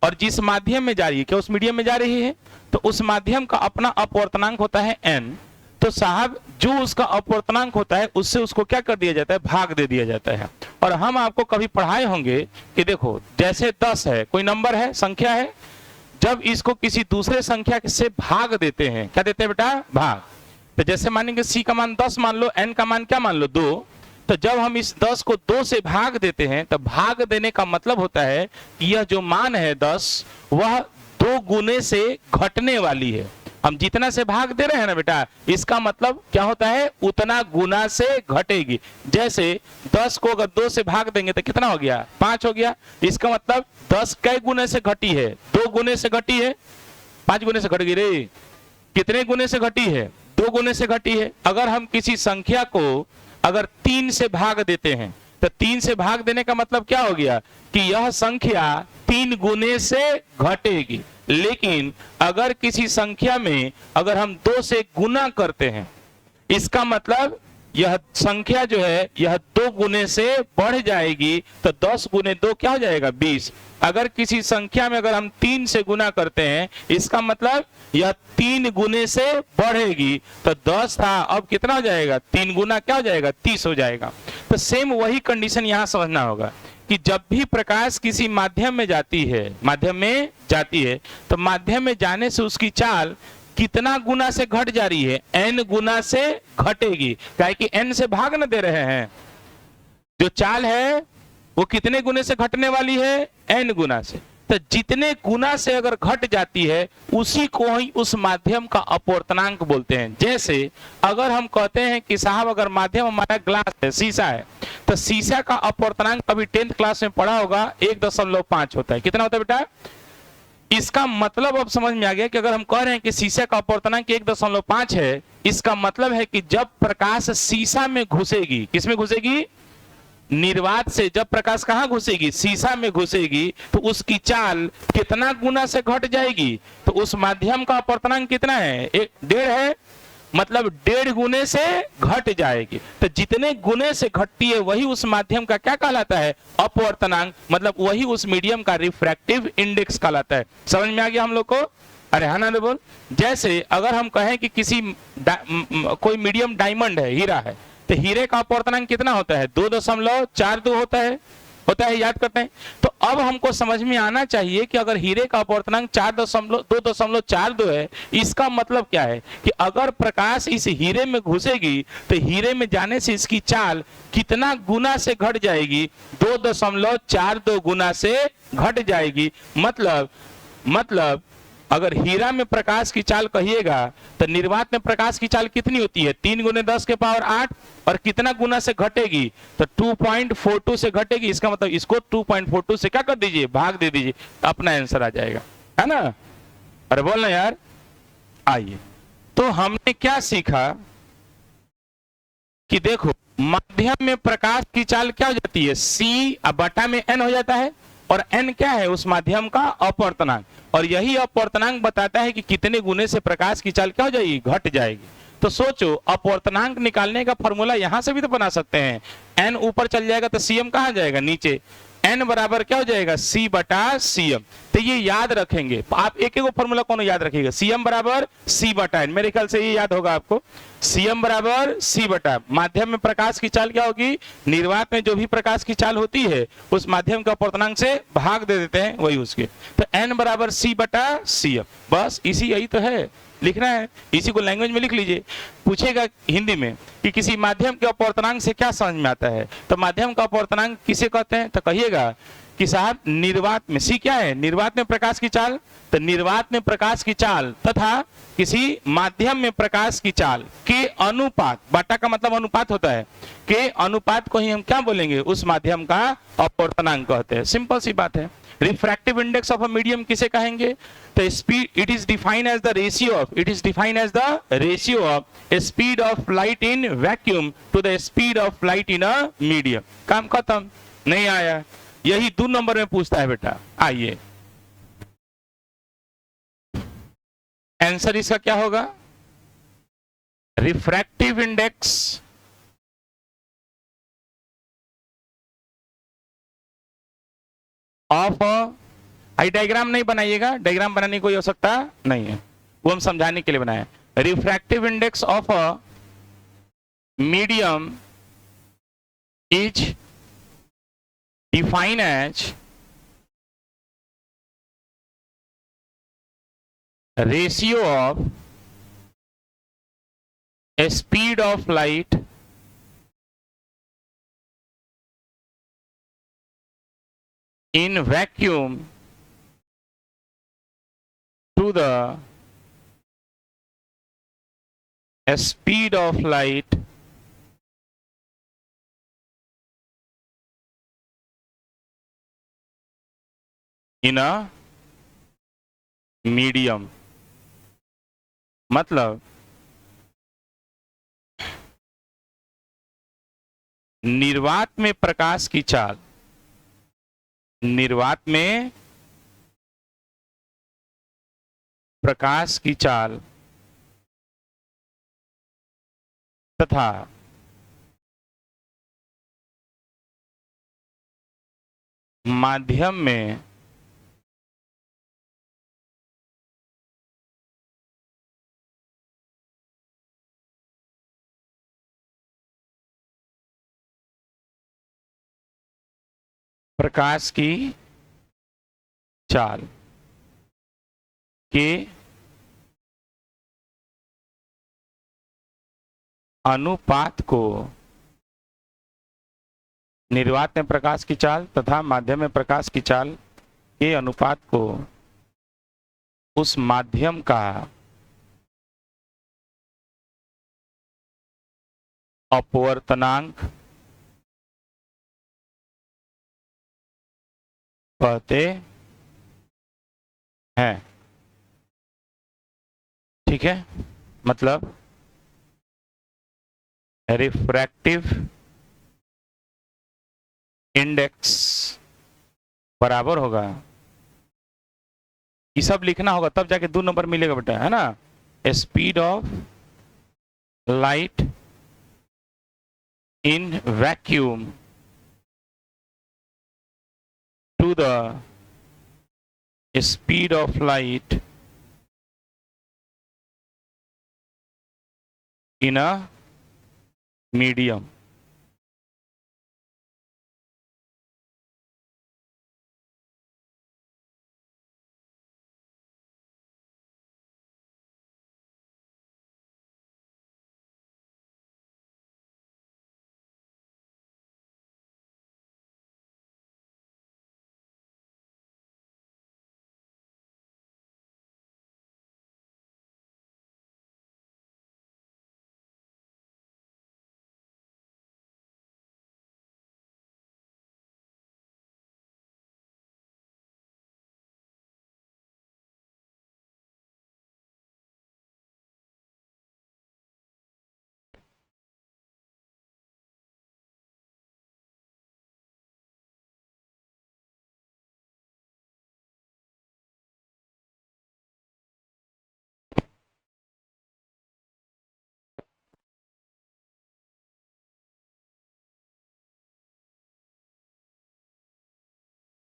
Speaker 1: और जिस माध्यम में जा रही है, क्या उस मीडियम में जा रही है, तो उस माध्यम का अपना अपवर्तनांक होता है एन। तो साहब जो उसका अपवर्तनांक होता है उससे उसको क्या कर दिया जाता है, भाग दे दिया जाता है। और हम आपको कभी पढ़ाए होंगे कि देखो जैसे 10 है, कोई नंबर है, संख्या है, जब इसको किसी दूसरे संख्या से भाग देते हैं, क्या देते हैं बेटा, भाग। तो जैसे मानेंगे सी का मान 10 मान लो, एन का मान क्या मान लो 2, तो जब हम इस 10 को 2 से भाग देते हैं तो भाग देने का मतलब होता है कि यह जो मान है 10 वह 2 गुने से घटने वाली है। हम जितना से भाग दे रहे हैं ना बेटा, इसका मतलब क्या होता है, उतना गुना से घटेगी। जैसे 10 को अगर 2 से भाग देंगे तो कितना हो गया, 5 हो गया। इसका मतलब 10 कई गुने से घटी है, 2 गुने से घटी है, 5 गुने से घट गई रे, कितने गुने से घटी है, 2 गुने से घटी है। अगर हम किसी संख्या को अगर 3 से भाग देते हैं तो 3 से भाग देने का मतलब क्या हो गया कि यह संख्या 3 गुने से घटेगी। लेकिन अगर किसी संख्या में अगर हम 2 से गुना करते हैं, इसका मतलब यह संख्या जो है यह 2 गुने से बढ़ जाएगी। तो 10 गुने 2 क्या हो जाएगा, 20। अगर किसी संख्या में अगर हम 3 से गुना करते हैं, इसका मतलब यह 3 गुने से बढ़ेगी। तो 10 था, अब कितना हो जाएगा, 3 गुना क्या हो जाएगा, 30 हो जाएगा। तो सेम वही कंडीशन यहां समझना होगा कि जब भी प्रकाश किसी माध्यम में जाती है, माध्यम में जाती है, तो माध्यम में जाने से उसकी चाल कितना गुना से घट जा रही है, n गुना से घटेगी। क्या कि n से भाग न दे रहे हैं, जो चाल है वो कितने गुने से घटने वाली है, n गुना से। तो जितने गुना से अगर घट जाती है उसी को ही उस माध्यम का अपवर्तनांक बोलते हैं। जैसे अगर हम कहते हैं कि साहब अगर माध्यम हमारा ग्लास है, शीशा है, तो शीशा का अपवर्तनांक अभी 10th क्लास में पढ़ा होगा 1.5 होता है। कितना होता है बेटा, इसका मतलब अब समझ में आ गया कि अगर हम कह रहे हैं कि शीशे का अपवर्तनांक 1.5 है, इसका मतलब है कि जब प्रकाश शीशा में घुसेगी, किसमें घुसेगी, निर्वात से जब प्रकाश कहां घुसेगी, शीशा में घुसेगी, तो उसकी चाल कितना गुना से घट जाएगी। तो उस माध्यम का अपवर्तनांक कितना है, 1.5 है, मतलब 1.5 गुने से घट जाएगी। तो जितने गुने से घटती है वही उस माध्यम का क्या कहलाता है, अपवर्तनांक, मतलब वही उस मीडियम का रिफ्रैक्टिव इंडेक्स कहलाता है। समझ में आ गया हम लोग को, अरे हाँ ना बोल। जैसे अगर हम कहें कि किसी कोई मीडियम डायमंड है, हीरा है, तो हीरे का अपवर्तनांक कितना होता है, 2.42 होता है, याद करते हैं। तो अब हमको समझ में आना चाहिए कि अगर हीरे का अपवर्तनांक 2.42 है, इसका मतलब क्या है कि अगर प्रकाश इस हीरे में घुसेगी तो हीरे में जाने से इसकी चाल कितना गुना से घट जाएगी, 2.42 गुना से घट जाएगी। मतलब अगर हीरा में प्रकाश की चाल कहिएगा तो निर्वात में प्रकाश की चाल कितनी होती है, 3 गुने 10 के पावर 8, और कितना गुना से घटेगी, तो 2.42 से घटेगी। इसका मतलब इसको 2.42 से क्या कर दीजिए, भाग दे दीजिए, अपना आंसर आ जाएगा, है ना। अरे बोलना यार। आइए, तो हमने क्या सीखा कि देखो माध्यम में प्रकाश की चाल क्या हो जाती है, C बटा में n हो जाता है, और n क्या है, उस माध्यम का अपवर्तनांक, और यही अपवर्तनांक बताता है कि कितने गुने से प्रकाश की चाल क्या हो जाएगी, घट जाएगी। तो सोचो अपवर्तनांक निकालने का फॉर्मूला यहां से भी तो बना सकते हैं, n ऊपर चल जाएगा तो cm कहां जाएगा, नीचे, n बराबर क्या हो जाएगा, C बटा cm। तो ये याद रखेंगे आप, एक एक फॉर्मूला कौन याद रखिएगा, cm बराबर C बटा n, मेरे ख्याल से ये याद होगा आपको, cm बराबर C बटा, माध्यम में प्रकाश की चाल क्या होगी, निर्वात में जो भी प्रकाश की चाल होती है उस माध्यम का अपवर्तनांक से भाग दे देते हैं, वही उसके। तो n बराबर C बटा cm, बस इसी, यही तो है, लिखना है, इसी को लैंग्वेज में लिख लीजिए। पूछेगा हिंदी में कि किसी माध्यम के अपवर्तनांक से क्या समझ में आता है, तो माध्यम का अपवर्तनांक किसे कहते हैं, तो कहिएगा कि साहब निर्वात में, सी क्या है, निर्वात में प्रकाश की चाल, तो निर्वात में प्रकाश की चाल तथा किसी माध्यम में प्रकाश की चाल के अनुपात, बाटा का मतलब अनुपात होता है, के अनुपात को ही हम क्या बोलेंगे, उस माध्यम का अपवर्तनांक कहते हैं। सिंपल सी बात है। Refractive index of a medium किसे कहेंगे, तो speed, it is defined as the ratio of speed of light in vacuum to the speed of light in a medium. काम खत्म, नहीं आया, यही 2 नंबर में पूछता है बेटा। आइए आंसर इसका क्या होगा? Refractive index of, I diagram नहीं बनाइएगा, डायग्राम बनाने की कोई आवश्यकता नहीं है, वो हम समझाने के लिए बनाए। Refractive index of a medium is define as ratio of speed of light in vacuum to the speed of light in a medium। मतलब निर्वात में प्रकाश की चाल, निर्वात में प्रकाश की चाल तथा माध्यम में प्रकाश की चाल के अनुपात को, निर्वात में प्रकाश की चाल तथा माध्यम में प्रकाश की चाल के अनुपात को उस माध्यम का अपवर्तनांक कहते हैं। ठीक है, मतलब रिफ्रैक्टिव इंडेक्स बराबर होगा, ये सब लिखना होगा तब जाके 2 नंबर मिलेगा बेटा, है ना। Speed of light in vacuum to the speed of light in a medium।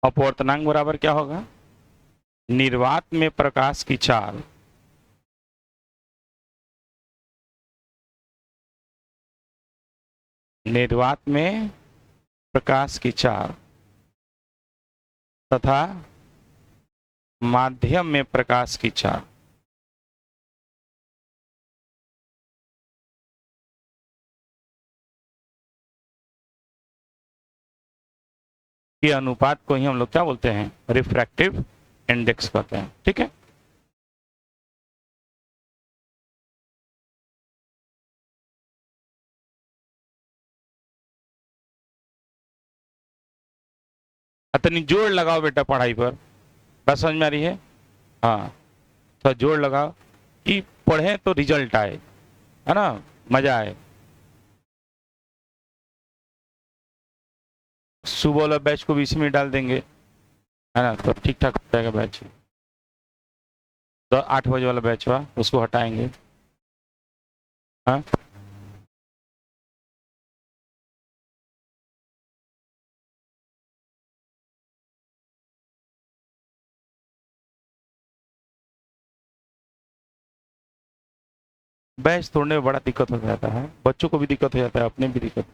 Speaker 1: अपवर्तनांक बराबर क्या होगा? निर्वात में प्रकाश की चाल निर्वात में प्रकाश की चाल तथा माध्यम में प्रकाश की चाल के अनुपात को ही हम लोग क्या बोलते हैं? रिफ्रैक्टिव इंडेक्स कहते हैं। ठीक है, इतनी जोर लगाओ बेटा पढ़ाई पर, बात समझ में आ रही है? हाँ, तो जोर लगाओ कि पढ़े तो रिजल्ट आए, है ना, मजा आए। सुबह वाला बैच को भी इसी में डाल देंगे, है ना, तो ठीक ठाक हो जाएगा बैच। तो 8 बजे वाला बैच हुआ उसको हटाएंगे। हाँ बैच तोड़ने में बड़ा दिक्कत हो जाता है, बच्चों को भी दिक्कत हो जाता है, अपने भी दिक्कत।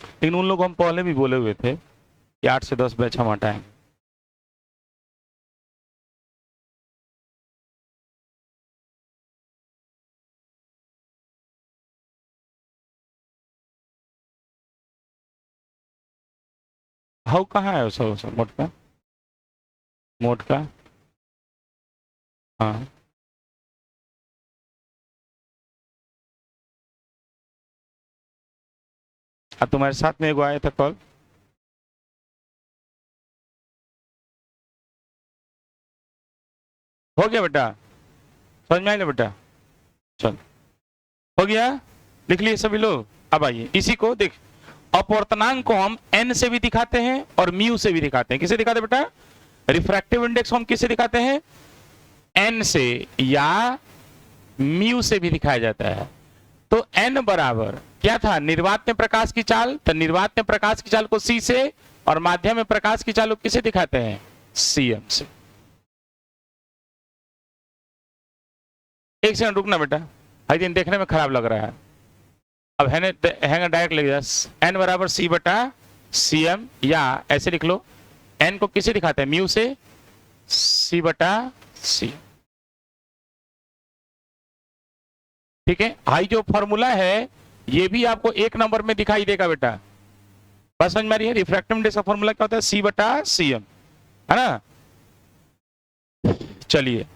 Speaker 1: लेकिन उन लोग हम पहले भी बोले हुए थे कि 8 से 10 बैच हम हटाएंगे। हाउ कहाँ है उसका मोटका? मोटका हाँ तुम्हारे साथ में एगो आया था कल। हो गया बेटा, समझ में आया ना बेटा? चल हो गया, लिख लिए सभी लोग। अब आइए इसी को देख, अपवर्तनांक को हम n से भी दिखाते हैं और म्यू से भी दिखाते हैं। किसे दिखाते हैं बेटा? रिफ्रैक्टिव इंडेक्स हम किससे दिखाते हैं? n से या म्यू से भी दिखाया जाता है। तो n बराबर क्या था? निर्वात में प्रकाश की चाल, तो निर्वात में प्रकाश की चाल को c से और माध्यम में प्रकाश की चाल को किसे दिखाते हैं? cm से। एक सेकंड रुकना बेटा, हाई दिन देखने में खराब लग रहा है। अब है डायरेक्ट लिख दिया, n बराबर c बटा cm, या ऐसे लिख लो n को किसे दिखाते हैं? म्यू से, c बटा c। ठीक है, हाई जो फॉर्मूला है ये भी आपको 1 नंबर में दिखाई देगा बेटा। बस समझ में आ रही है? रिफ्रैक्टिव इंडेक्स का फॉर्मूला क्या होता है? c बटा cm, है ना? चलिए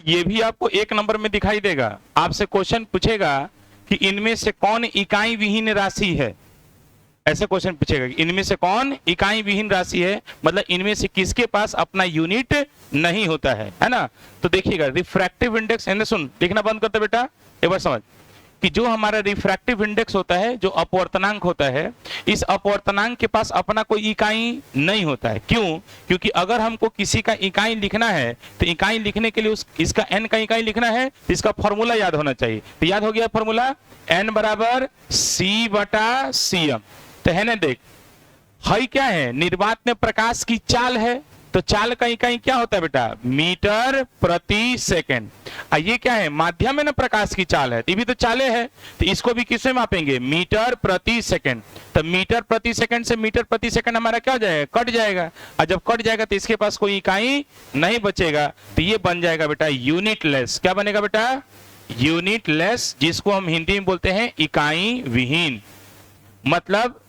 Speaker 1: ये भी आपको 1 नंबर में दिखाई देगा। आपसे क्वेश्चन पूछेगा कि इनमें से कौन इकाई विहीन राशि है। ऐसे क्वेश्चन पूछेगा कि इनमें से कौन इकाई विहीन राशि है, मतलब इनमें से किसके पास अपना यूनिट नहीं होता है ना? तो देखिएगा रिफ्रैक्टिव इंडेक्स, सुन लिखना बंद करते बेटा, एक बार समझ कि जो हमारा रिफ्रैक्टिव इंडेक्स होता है, जो अपवर्तनांक होता है, इस अपवर्तनांक के पास अपना कोई इकाई नहीं होता है। क्यों? क्योंकि अगर हमको किसी का इकाई लिखना है तो इकाई लिखने के लिए इसका n का इकाई लिखना है, तो इसका फॉर्मूला याद होना चाहिए। तो याद हो गया फॉर्मूला, n बराबर c बटा cm। तो है ना, देख हाई क्या है? निर्वात में प्रकाश की चाल है, तो चाल का इकाई क्या होता है बेटा? मीटर प्रति सेकंड। ये क्या है? माध्यम में ना प्रकाश की चाल है, ये भी तो चाले है, तो इसको भी किससे मापेंगे? मीटर प्रति सेकंड। तो मीटर प्रति सेकंड से मीटर प्रति सेकंड हमारा क्या हो जाएगा? कट जाएगा, और जब कट जाएगा तो इसके पास कोई इकाई नहीं बचेगा, तो ये बन जाएगा बेटा यूनिट लेस। क्या बनेगा बेटा? यूनिट लेस, जिसको हम हिंदी में बोलते हैं इकाई विहीन। मतलब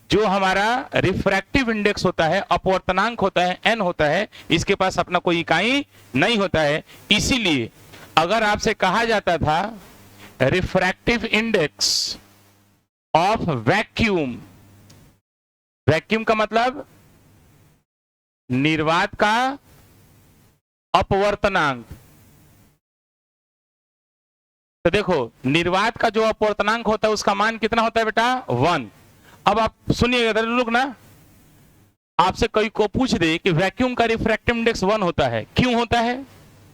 Speaker 1: जो हमारा रिफ्रैक्टिव इंडेक्स होता है, अपवर्तनांक होता है, n होता है, इसके पास अपना कोई इकाई नहीं होता है। इसीलिए अगर आपसे कहा जाता था refractive index of vacuum, vacuum का मतलब निर्वात का अपवर्तनांक, तो देखो निर्वात का जो अपवर्तनांक होता है उसका मान कितना होता है बेटा? 1। अब आप सुनिएगा लोग ना, आपसे कोई को पूछ दे कि वैक्यूम का रिफ्रैक्टिव इंडेक्स 1 होता है, क्यों होता है?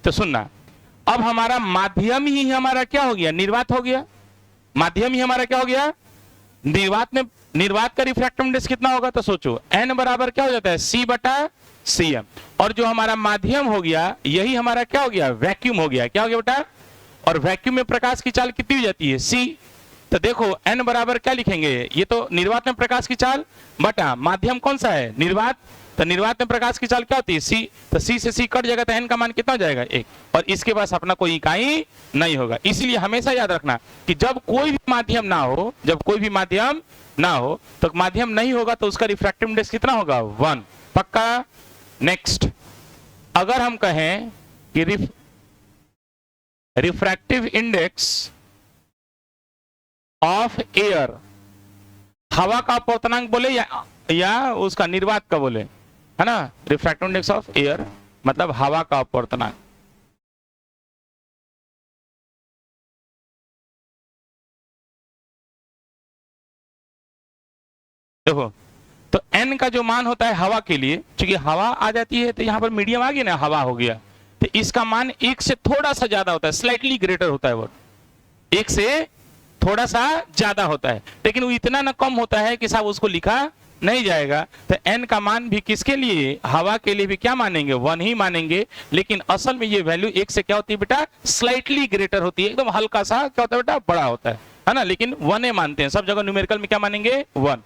Speaker 1: तो सुनना, अब हमारा माध्यम ही हमारा क्या हो गया? निर्वात हो गया। माध्यम ही हमारा क्या हो गया? निर्वात में, निर्वात का रिफ्रैक्टिव इंडेक्स कितना होगा? तो सोचो n बराबर क्या हो जाता है? c बटा cm। और जो हमारा माध्यम हो गया यही हमारा क्या हो गया? वैक्यूम हो गया। क्या हो गया बेटा? और वैक्यूम में प्रकाश की चाल कितनी हो जाती है? c। तो देखो n बराबर क्या लिखेंगे? ये तो निर्वात में प्रकाश की चाल बटा माध्यम कौन सा है? निर्वात। तो निर्वात में प्रकाश की चाल क्या होती है? c। तो c से c कट जाएगा तो n का मान कितना हो जाएगा? 1। और इसके पास अपना कोई इकाई नहीं होगा। इसलिए हमेशा याद रखना कि जब कोई भी माध्यम ना हो, जब कोई भी माध्यम ना हो, तो माध्यम नहीं होगा तो उसका रिफ्रैक्टिव इंडेक्स कितना होगा? 1। पक्का? नेक्स्ट, अगर हम कहें कि रिफ्रैक्टिव इंडेक्स ऑफ एयर, हवा का अपवर्तनांक बोले या उसका निर्वात का बोले, है ना। रिफ्रैक्टिव इंडेक्स ऑफ एयर मतलब हवा का अपवर्तनांक। देखो, तो n का जो मान होता है हवा के लिए, क्योंकि हवा आ जाती है तो यहाँ पर मीडियम आ गया ना, हवा हो गया, तो इसका मान एक से थोड़ा सा ज्यादा होता है, स्लाइटली ग्रेटर होता है, वो एक से थोड़ा सा ज्यादा होता है, लेकिन वो इतना ना कम होता है कि साहब उसको लिखा नहीं जाएगा। तो n का मान भी किसके लिए, हवा के लिए भी क्या मानेंगे, 1 ही मानेंगे, लेकिन असल में ये वैल्यू एक से क्या होती है बेटा, स्लाइटली ग्रेटर होती है, एकदम हल्का सा क्या होता है बेटा, बड़ा होता है ना, लेकिन 1 मानते हैं सब जगह, न्यूमेरिकल में क्या मानेंगे, 1।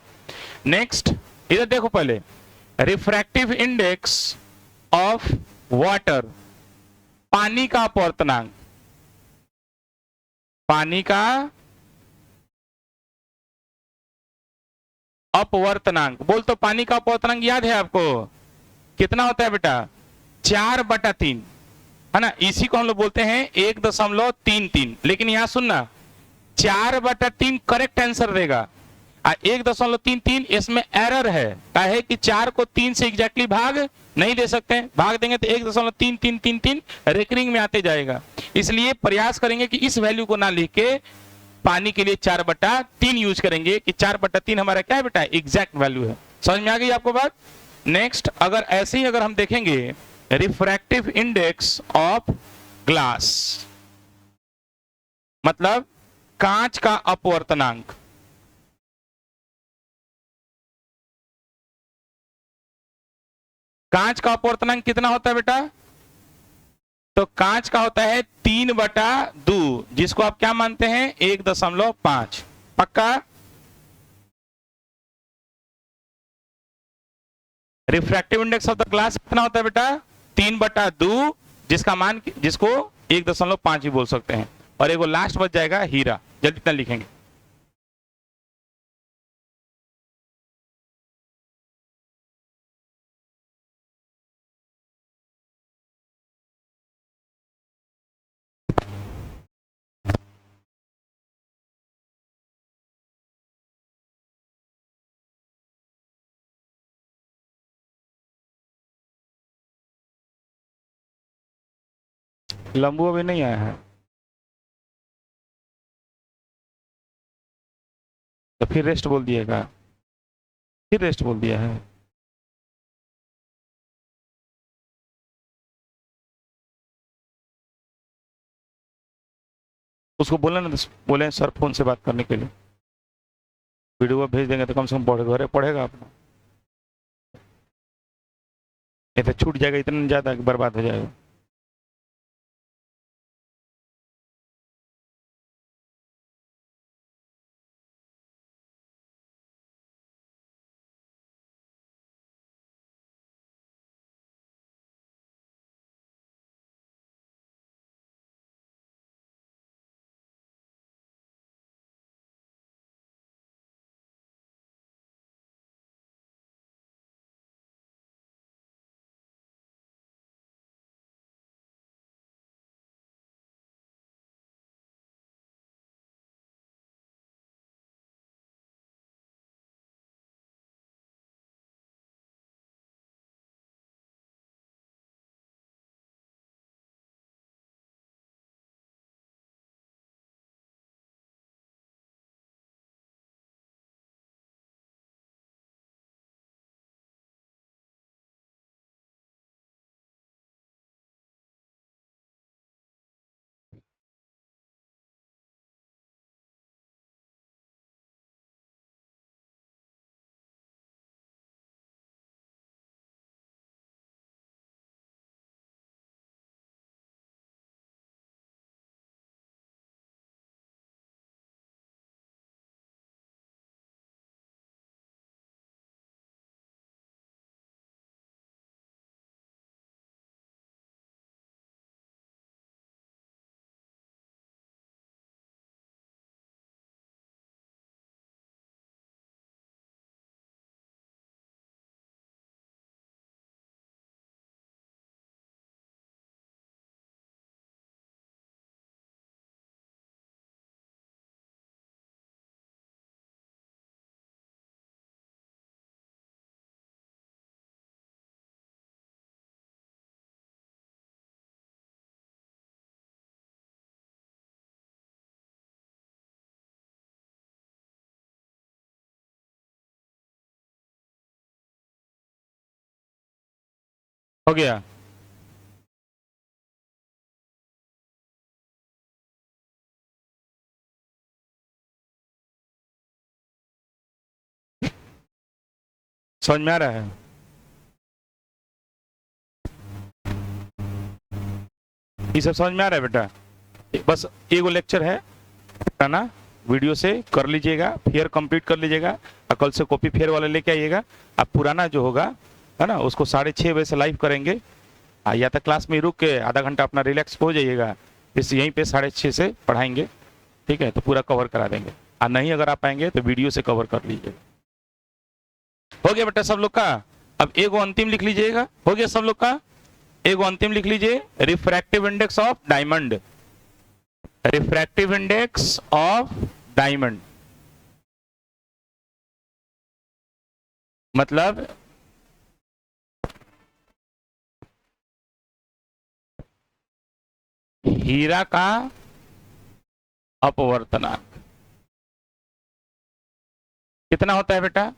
Speaker 1: नेक्स्ट इधर देखो पहले, रिफ्रैक्टिव इंडेक्स ऑफ वाटर, पानी का अपवर्तनांक, पानी का अपवर्तनांक, बोल तो पानी का अपवर्तनांक याद है आपको, कितना होता है बेटा, 4/3, है ना। इसी को हम लोग बोलते हैं 1.33, लेकिन यहां सुनना, 4/3 करेक्ट आंसर देगा, 1.33 इसमें एरर है, काहे कि 4 को 3 से एग्जैक्टली भाग नहीं दे सकते, भाग देंगे तो 1.3333 रेकरिंग में आते जाएगा, इसलिए प्रयास करेंगे कि इस वैल्यू को ना लिख के पानी के लिए 4/3 यूज करेंगे, कि 4/3 हमारा क्या है बेटा, एग्जैक्ट वैल्यू है। समझ में आ गई आपको बात। नेक्स्ट, अगर ऐसे ही अगर हम देखेंगे, रिफ्रैक्टिव इंडेक्स ऑफ ग्लास मतलब कांच का अपवर्तनांक, कांच का अपवर्तनांक कितना होता है बेटा, तो कांच का होता है 3/2, जिसको आप क्या मानते हैं, 1.5, पक्का। Refractive index of the glass कितना होता है बेटा, 3/2, जिसका मान, जिसको 1.5 भी बोल सकते हैं। और एक लास्ट बच जाएगा हीरा, जल्दी इतना लिखेंगे। लंबू अभी नहीं आया है, तो फिर रेस्ट बोल दिएगा, फिर रेस्ट बोल दिया है। उसको बोला ना, बोले सर फोन से बात करने के लिए, वीडियो भेज देंगे तो कम से कम पढ़ेगा अपना, नहीं तो छूट जाएगा इतना ज्यादा कि बर्बाद हो जाएगा। हो गया। समझ में आ रहा है? ये सब समझ में आ रहा है बेटा? बस एगो लेक्चर है ना, वीडियो से कर लीजिएगा, फेयर कंप्लीट कर लीजिएगा, और कल से कॉपी फेयर वाले लेके आइएगा। अब पुराना जो होगा है ना, उसको 6:30 बजे से लाइव करेंगे, या तो क्लास में रुक के आधा घंटा अपना रिलैक्स हो जाइएगा, इस यहीं पे 6:30 से पढ़ाएंगे, ठीक है? तो पूरा कवर करा देंगे, और नहीं अगर आप आएंगे तो वीडियो से कवर कर लीजिएगा। हो गया बेटा सब लोग का? अब एगो अंतिम लिख लीजिएगा। हो गया सब लोग का? एगो अंतिम लिख लीजिए, refractive index of diamond. Refractive index of diamond मतलब हीरा का अपवर्तनांक कितना होता है बेटा?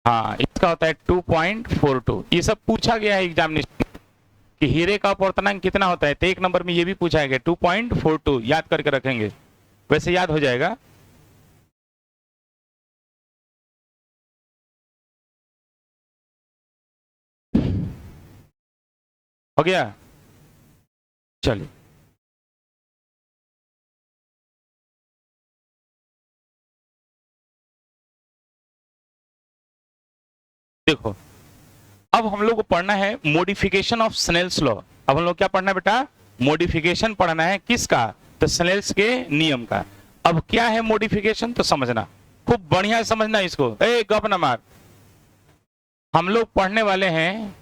Speaker 1: हाँ, इसका होता है 2.42। ये सब पूछा गया है एग्जामिनेशन कि हीरे का अपवर्तनांक कितना होता है, तो 1 नंबर में ये भी पूछा गया 2.42। याद करके रखेंगे, वैसे याद हो जाएगा। हो गया? चलिए देखो, अब हम लोग को पढ़ना है मॉडिफिकेशन ऑफ स्नेल्स लॉ। अब हम लोग क्या पढ़ना है बेटा? मॉडिफिकेशन पढ़ना है। किसका? तो स्नेल्स के नियम का। अब क्या है मॉडिफिकेशन, तो समझना, खूब बढ़िया समझना इसको। गप ना मार। हम लोग पढ़ने वाले हैं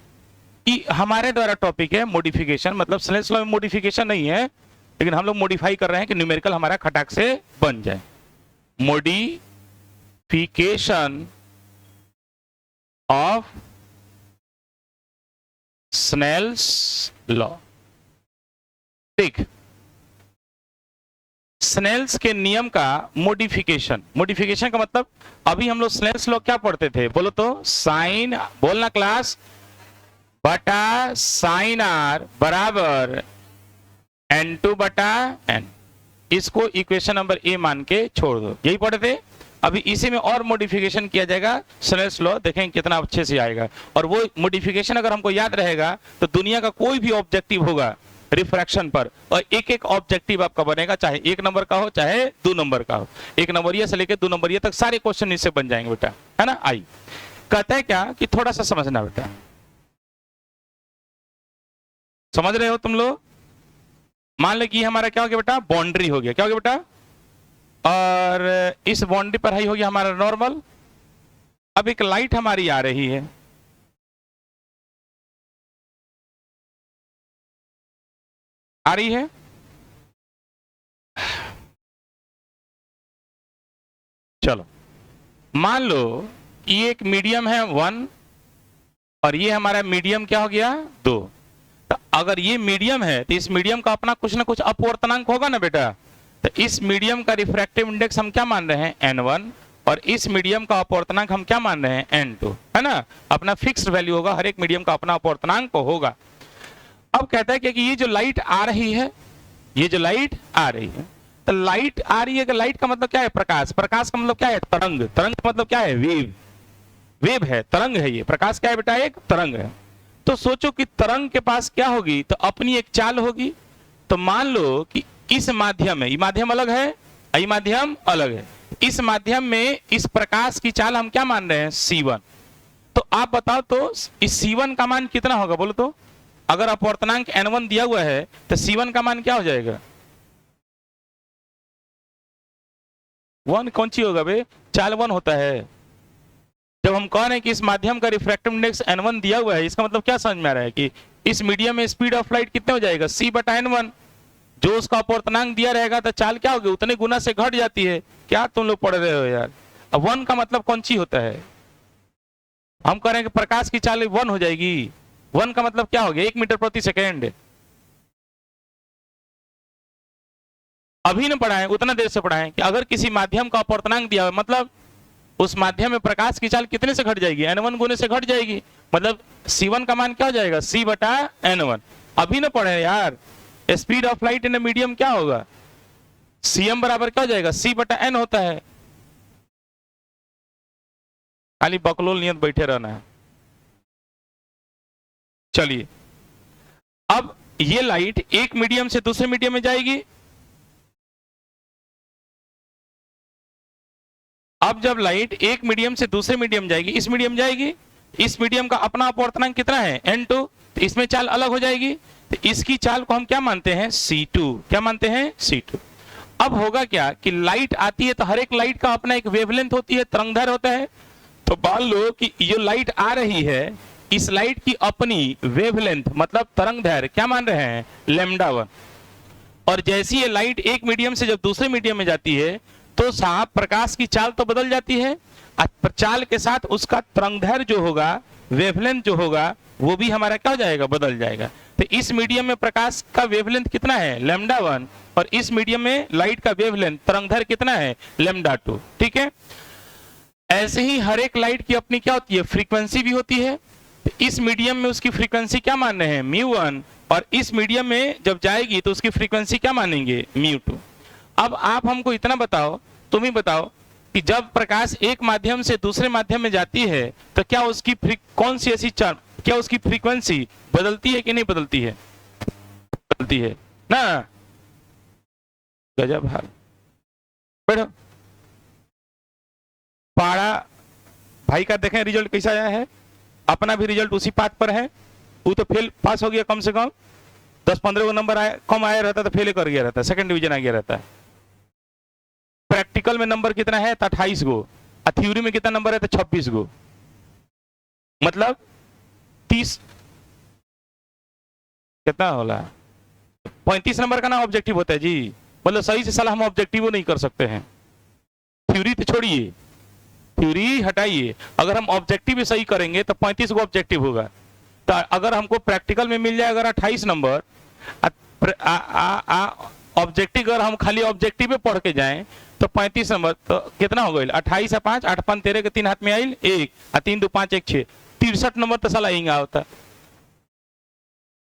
Speaker 1: कि हमारे द्वारा टॉपिक है मॉडिफिकेशन, मतलब स्नेल्स लॉ में मॉडिफिकेशन नहीं है, लेकिन हम लोग मॉडिफाई कर रहे हैं कि न्यूमेरिकल हमारा खटाक से बन जाए। Modification of Snell's law. ठीक, स्नेल्स के नियम का मॉडिफिकेशन। मॉडिफिकेशन का मतलब, अभी हम लोग स्नेल्स लॉ क्या पढ़ते थे? बोलो तो, साइन, बोलना क्लास, बटा साइन आर बराबर n2 बटा n। इसको इक्वेशन नंबर ए मान के छोड़ दो, यही पढ़े थे। अभी इसी में और मॉडिफिकेशन किया जाएगा स्नेल्स लॉ, देखेंगे कितना अच्छे से आएगा। और वो मॉडिफिकेशन अगर हमको याद रहेगा तो दुनिया का कोई भी ऑब्जेक्टिव होगा रिफ्रैक्शन पर, और एक एक ऑब्जेक्टिव आपका बनेगा, चाहे 1 नंबर का हो चाहे 2 नंबर का हो। 1 नंबरिया से लेकर 2 नंबरिया तक सारे क्वेश्चन इससे बन जाएंगे बेटा, है ना? आई कहते हैं क्या कि थोड़ा सा समझना बेटा, समझ रहे हो तुम लोग? मान लो कि हमारा क्या हो गया बेटा? बाउंड्री हो गया। क्या हो गया बेटा? और इस बाउंड्री पर ही हो गया हमारा नॉर्मल। अब एक लाइट हमारी आ रही है, आ रही है, चलो मान लो ये एक मीडियम है 1, और ये हमारा मीडियम क्या हो गया 2। तो अगर ये मीडियम है तो इस मीडियम का अपना कुछ ना कुछ अपवर्तनांक होगा ना बेटा। तो इस मीडियम का रिफ्रैक्टिव इंडेक्स हम क्या मान रहे हैं? n1, और इस मीडियम का अपवर्तनांक हम क्या मान रहे हैं? n2, है ना? अपना फिक्स्ड वैल्यू होगा, हर एक मीडियम का अपना अपवर्तनांक होगा। अब कहता है कि ये जो लाइट आ रही है, ये जो लाइट आ रही है, तो लाइट आ रही है, लाइट का मतलब क्या है? प्रकाश। प्रकाश का मतलब क्या है? तरंग। तरंग का मतलब क्या है? वेव। वेव है, तरंग है। ये प्रकाश क्या है बेटा? एक तरंग है। तो सोचो कि तरंग के पास क्या होगी? तो अपनी एक चाल होगी। तो मान लो कि इस माध्यम में, ये माध्यम अलग है, ये माध्यम अलग है, इस माध्यम में इस प्रकाश की चाल हम क्या मान रहे हैं? c1। तो आप बताओ तो इस c1 का मान कितना होगा? बोलो तो, अगर अपवर्तनांक n1 दिया हुआ है तो c1 का मान क्या हो जाएगा? 1। कौन सी होगा बे? चाल 1 होता है। जब हम कह रहे हैं कि इस माध्यम का रिफ्रैक्टिव इंडेक्स n1 दिया हुआ है, इसका मतलब क्या समझ में आ रहा है कि इस मीडियम में स्पीड ऑफ लाइट कितने हो जाएगा? c बटा n1। जो उसका अपवर्तनांक दिया रहेगा तो चाल क्या होगी? उतने गुना से घट जाती है। क्या तुम लोग पढ़ रहे हो यार? अब 1 का मतलब कौन सी होता है? हम कह रहे हैं कि प्रकाश की चाल 1 हो जाएगी। 1 का मतलब क्या हो गया? 1 मीटर प्रति सेकेंड। अभी न पढ़ाएं, उतना देर से पढ़ाएं कि अगर किसी माध्यम का अपवर्तनांक दिया हुआ, मतलब उस माध्यम में प्रकाश की चाल कितने से घट जाएगी? n1 गुने से घट जाएगी। मतलब C1 का मान क्या हो जाएगा, C/N1। अभी ना पढ़े यार, speed of light in a medium क्या होगा, Cm बराबर क्या हो जाएगा, C/N होता है। खाली बकलोल नियत बैठे रहना है। चलिए, अब ये लाइट एक मीडियम से दूसरे मीडियम में जाएगी। अब जब लाइट एक मीडियम से दूसरे मीडियम जाएगी, इस मीडियम जाएगी, इस मीडियम का अपना अपवर्तनांक कितना है, N2, तो इसमें चाल अलग हो जाएगी। तो इसकी चाल को हम क्या मानते हैं, C2। क्या मानते हैं, C2। अब होगा क्या कि लाइट आती है तो हर एक लाइट का अपना एक वेवलेंथ होती है, तरंगदैर्घ्य होता है। तो मान लो कि ये लाइट आ रही है, इस लाइट की अपनी वेवलेंथ मतलब तरंगदैर्घ्य क्या मान रहे हैं, λ1। और जैसी ये लाइट एक मीडियम से जब दूसरे मीडियम में जाती है तो साहब प्रकाश की चाल तो बदल जाती है, चाल के साथ उसका तरंगदैर्घ्य जो होगा, वेवलेंथ जो होगा, वो भी हमारा क्या हो जाएगा, बदल जाएगा। तो इस मीडियम में प्रकाश का वेवलेंथ कितना है, λ1, और इस मीडियम में लाइट का वेवलेंथ तरंगदैर्घ्य कितना है, λ2। ठीक है, ऐसे ही हर एक लाइट की अपनी क्या होती है, फ्रीक्वेंसी भी होती है। तो इस मीडियम में उसकी फ्रीक्वेंसी क्या मान रहे हैं, μ1, और इस मीडियम में जब जाएगी तो उसकी फ्रीक्वेंसी क्या मानेंगे, μ2। अब आप हमको इतना बताओ, तुम ही बताओ कि जब प्रकाश एक माध्यम से दूसरे माध्यम में जाती है तो क्या उसकी कौन सी ऐसी चाल, क्या उसकी फ्रीक्वेंसी बदलती है कि नहीं बदलती है, बदलती है ना। गजब हाल। बैठो, पाड़ा भाई का देखें रिजल्ट कैसा आया है, अपना भी रिजल्ट उसी पाथ पर है। वो तो फेल पास हो गया, कम से कम 10-15 नंबर आया, कम आया रहता तो फेल कर गया रहता, सेकंड डिवीजन आ गया रहता है। प्रैक्टिकल में नंबर कितना है, 28 गो, और थ्योरी में कितना नंबर है, तो 26 गो, मतलब 30 कितना होला, 35 नंबर का ना ऑब्जेक्टिव होता है जी। मतलब सही से साला हम ऑब्जेक्टिव नहीं कर सकते हैं। थ्योरी तो छोड़िए, थ्योरी हटाइए, अगर हम ऑब्जेक्टिव भी सही करेंगे तो 35 गो ऑब्जेक्टिव होगा। तो अगर हमको प्रैक्टिकल में मिल जाए अगर 28 नंबर, ऑब्जेक्टिव अगर हम खाली ऑब्जेक्टिव पे पढ़ के जाएं तो 35 नंबर, तो कितना हो गया, 28 है 5, 8 5 13 के 3 हाथ में आइल 1, 3 2 5 1 6, 63 नंबर तो साला इंगा होता है,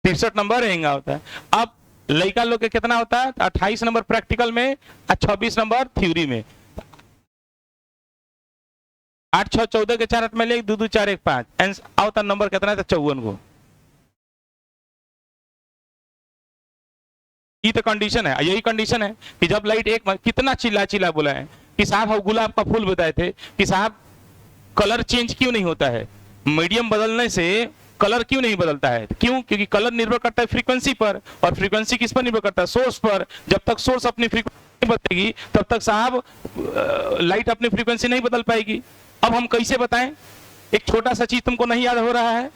Speaker 1: 63 नंबर इंगा होता है। अब लड़का लोग के कितना होता है, 28 नंबर प्रैक्टिकल में और 26 नंबर थ्योरी में। 8 6 14 के 4 हाथ में ले, 2 2 4 1 5, आवता नंबर कितना है, 54 को। ये तो कंडीशन है, यही कंडीशन है कि जब लाइट एक, कितना चिल्ला चिल्ला बोला है कि साहब हम गुलाब का फूल बताए थे कि साहब कलर चेंज क्यों नहीं होता है, मीडियम बदलने से कलर क्यों नहीं बदलता है, क्यों, क्योंकि कलर निर्भर करता है फ्रीक्वेंसी पर, और फ्रीक्वेंसी किस पर निर्भर करता है, सोर्स पर। जब तक सोर्स अपनी फ्रीक्वेंसी बदलेगी तब तक साहब लाइट अपनी फ्रीक्वेंसी नहीं बदल पाएगी। अब हम कैसे बताएं, एक छोटा सा चीज तुमको नहीं याद हो रहा है,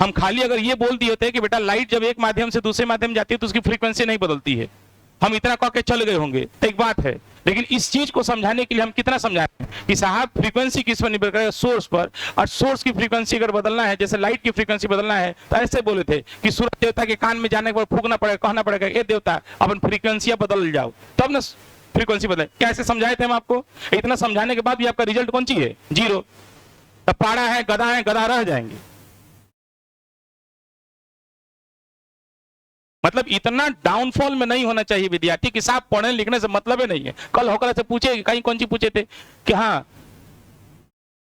Speaker 1: हम खाली अगर ये बोल दिए होते कि बेटा लाइट जब एक माध्यम से दूसरे माध्यम जाती है तो उसकी फ्रीक्वेंसी नहीं बदलती है, हम इतना कह के चल गए होंगे तो एक बात है। लेकिन इस चीज को समझाने के लिए हम कितना समझाएं कि साहब फ्रीक्वेंसी किस पर निर्भर करेगा, सोर्स पर, और सोर्स की फ्रीक्वेंसी अगर बदलना है, जैसे लाइट की फ्रीक्वेंसी बदलना है तो ऐसे बोले थे कि सूरज देवता के कान में जाने के बाद फूकना पड़ेगा, कहना पड़ेगा ये देवता अपन फ्रीक्वेंसियां बदल जाओ, तब ना फ्रीक्वेंसी बदले। कैसे समझाए थे हम आपको, इतना समझाने के बाद भी आपका रिजल्ट कौन सी है, 0। तब पाड़ा है, गधा रह जाएंगे। मतलब इतना डाउनफॉल में नहीं होना चाहिए विद्यार्थी कि साहब पढ़ने लिखने से मतलब ही नहीं है। कल होकर से पूछे, कहीं कौन सी पूछे थे कि हाँ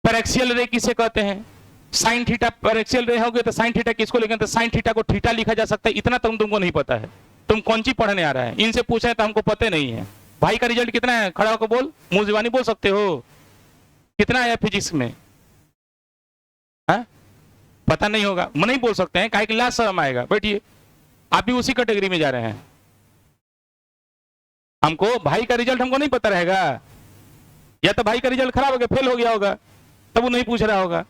Speaker 1: पैरेक्सियल रे किसे कहते हैं, साइन थीटा, पैरेक्सियल रे हो गए तो साइन थीटा किसको लिखें, तो साइन थीटा को थीटा लिखा जा सकता है। इतना तुमको नहीं पता है, तुम कौन सी पढ़ने आ रहा है, इनसे पूछे तो हमको पता नहीं है। भाई का रिजल्ट कितना है, खड़ा होकर बोल, मुंह जुबानी बोल सकते हो, कितना आया फिजिक्स में, है? पता नहीं होगा, नहीं बोल सकते हैं, काहे कि लाज शर्म आएगा। बैठिए, आप भी उसी कैटेगरी में जा रहे हैं। हमको भाई का रिजल्ट हमको नहीं पता रहेगा, या तो भाई का रिजल्ट खराब हो गया, फेल हो गया होगा, तब वो नहीं पूछ रहा होगा।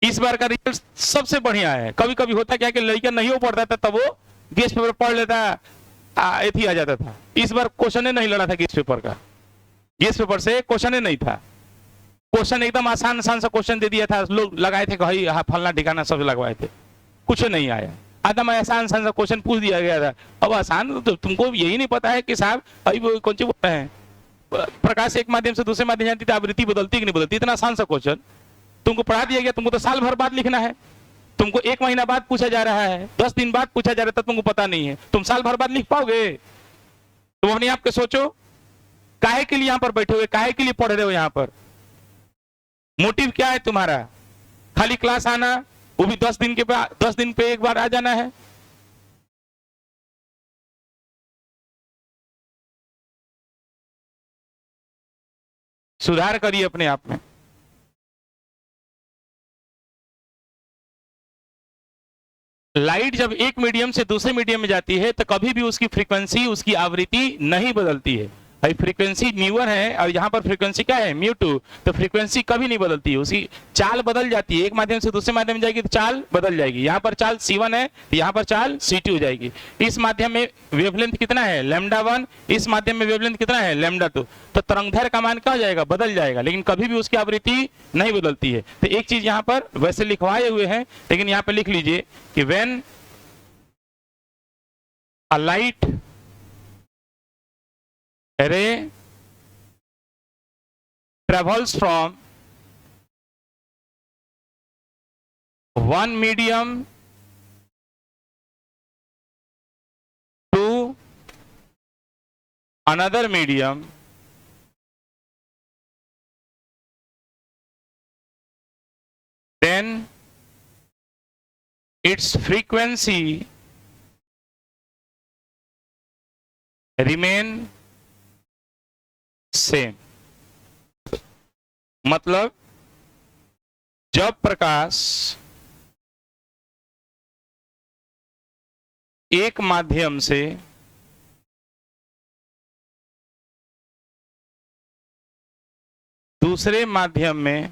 Speaker 1: इस बार का रिजल्ट सबसे बढ़िया है। कभी कभी होता क्या कि लड़का नहीं हो पढ़ता था तब वो गेस्ट पेपर पढ़ लेता, एथी आ जाता था। इस बार क्वेश्चन नहीं लड़ा था गेस्ट पेपर का, गेस्ट पेपर से क्वेश्चन नहीं था, क्वेश्चन एकदम आसान आसान सा क्वेश्चन दे दिया था, लोग लगाए थे भाई हाँ फलना ठिकाना सब लगवाए थे, कुछ नहीं आया। एकदम आसान आसान सा क्वेश्चन पूछ दिया गया था। अब आसान तो तुमको यही नहीं पता है कि साहब अभी वो कौन सी बोल रहे हैं, प्रकाश एक माध्यम से दूसरे माध्यम जाती है, आवृत्ति बदलती कि नहीं बदलती? इतना आसान सा क्वेश्चन तुमको पढ़ा दिया गया, तुमको तो साल भर बाद लिखना है, तुमको 1 महीना बाद पूछा जा रहा है, 10 दिन बाद पूछा जा रहा है, तब तुमको पता नहीं है, तुम साल भर बाद लिख पाओगे? तुम अपने आप के सोचो, काहे के लिए यहां पर बैठे हुए, काहे के लिए पढ़ रहे हो यहां पर? मोटिव क्या है तुम्हारा? खाली क्लास आना, वो भी 10 दिन के बाद, 10 दिन पे एक बार आ जाना है? सुधार करिए अपने आप में। लाइट जब एक मीडियम से दूसरे मीडियम में जाती है तो कभी भी उसकी फ्रीक्वेंसी, उसकी आवृत्ति नहीं बदलती है। भाई फ्रीक्वेंसी म्यू1 है और यहाँ पर फ्रीक्वेंसी क्या है म्यू2, तो फ्रीक्वेंसी कभी नहीं बदलती है, उसकी चाल बदल जाती है। एक माध्यम से दूसरे माध्यम में जाएगी तो चाल बदल जाएगी। यहाँ पर चाल C1 है तो यहाँ पर चाल C2 हो जाएगी। इस माध्यम में वेवलेंथ कितना है λ1, इस माध्यम में वेवलेंथ कितना है λ2, तो तरंगदैर्घ्य का मान क्या हो जाएगा? बदल जाएगा, लेकिन कभी भी उसकी आवृत्ति नहीं बदलती है। तो एक चीज यहाँ पर वैसे लिखवाए हुए हैं, लेकिन यहाँ पर लिख लीजिए कि when a light ray travels from one medium to another medium, then its frequency remain same. मतलब जब प्रकाश एक माध्यम से दूसरे माध्यम में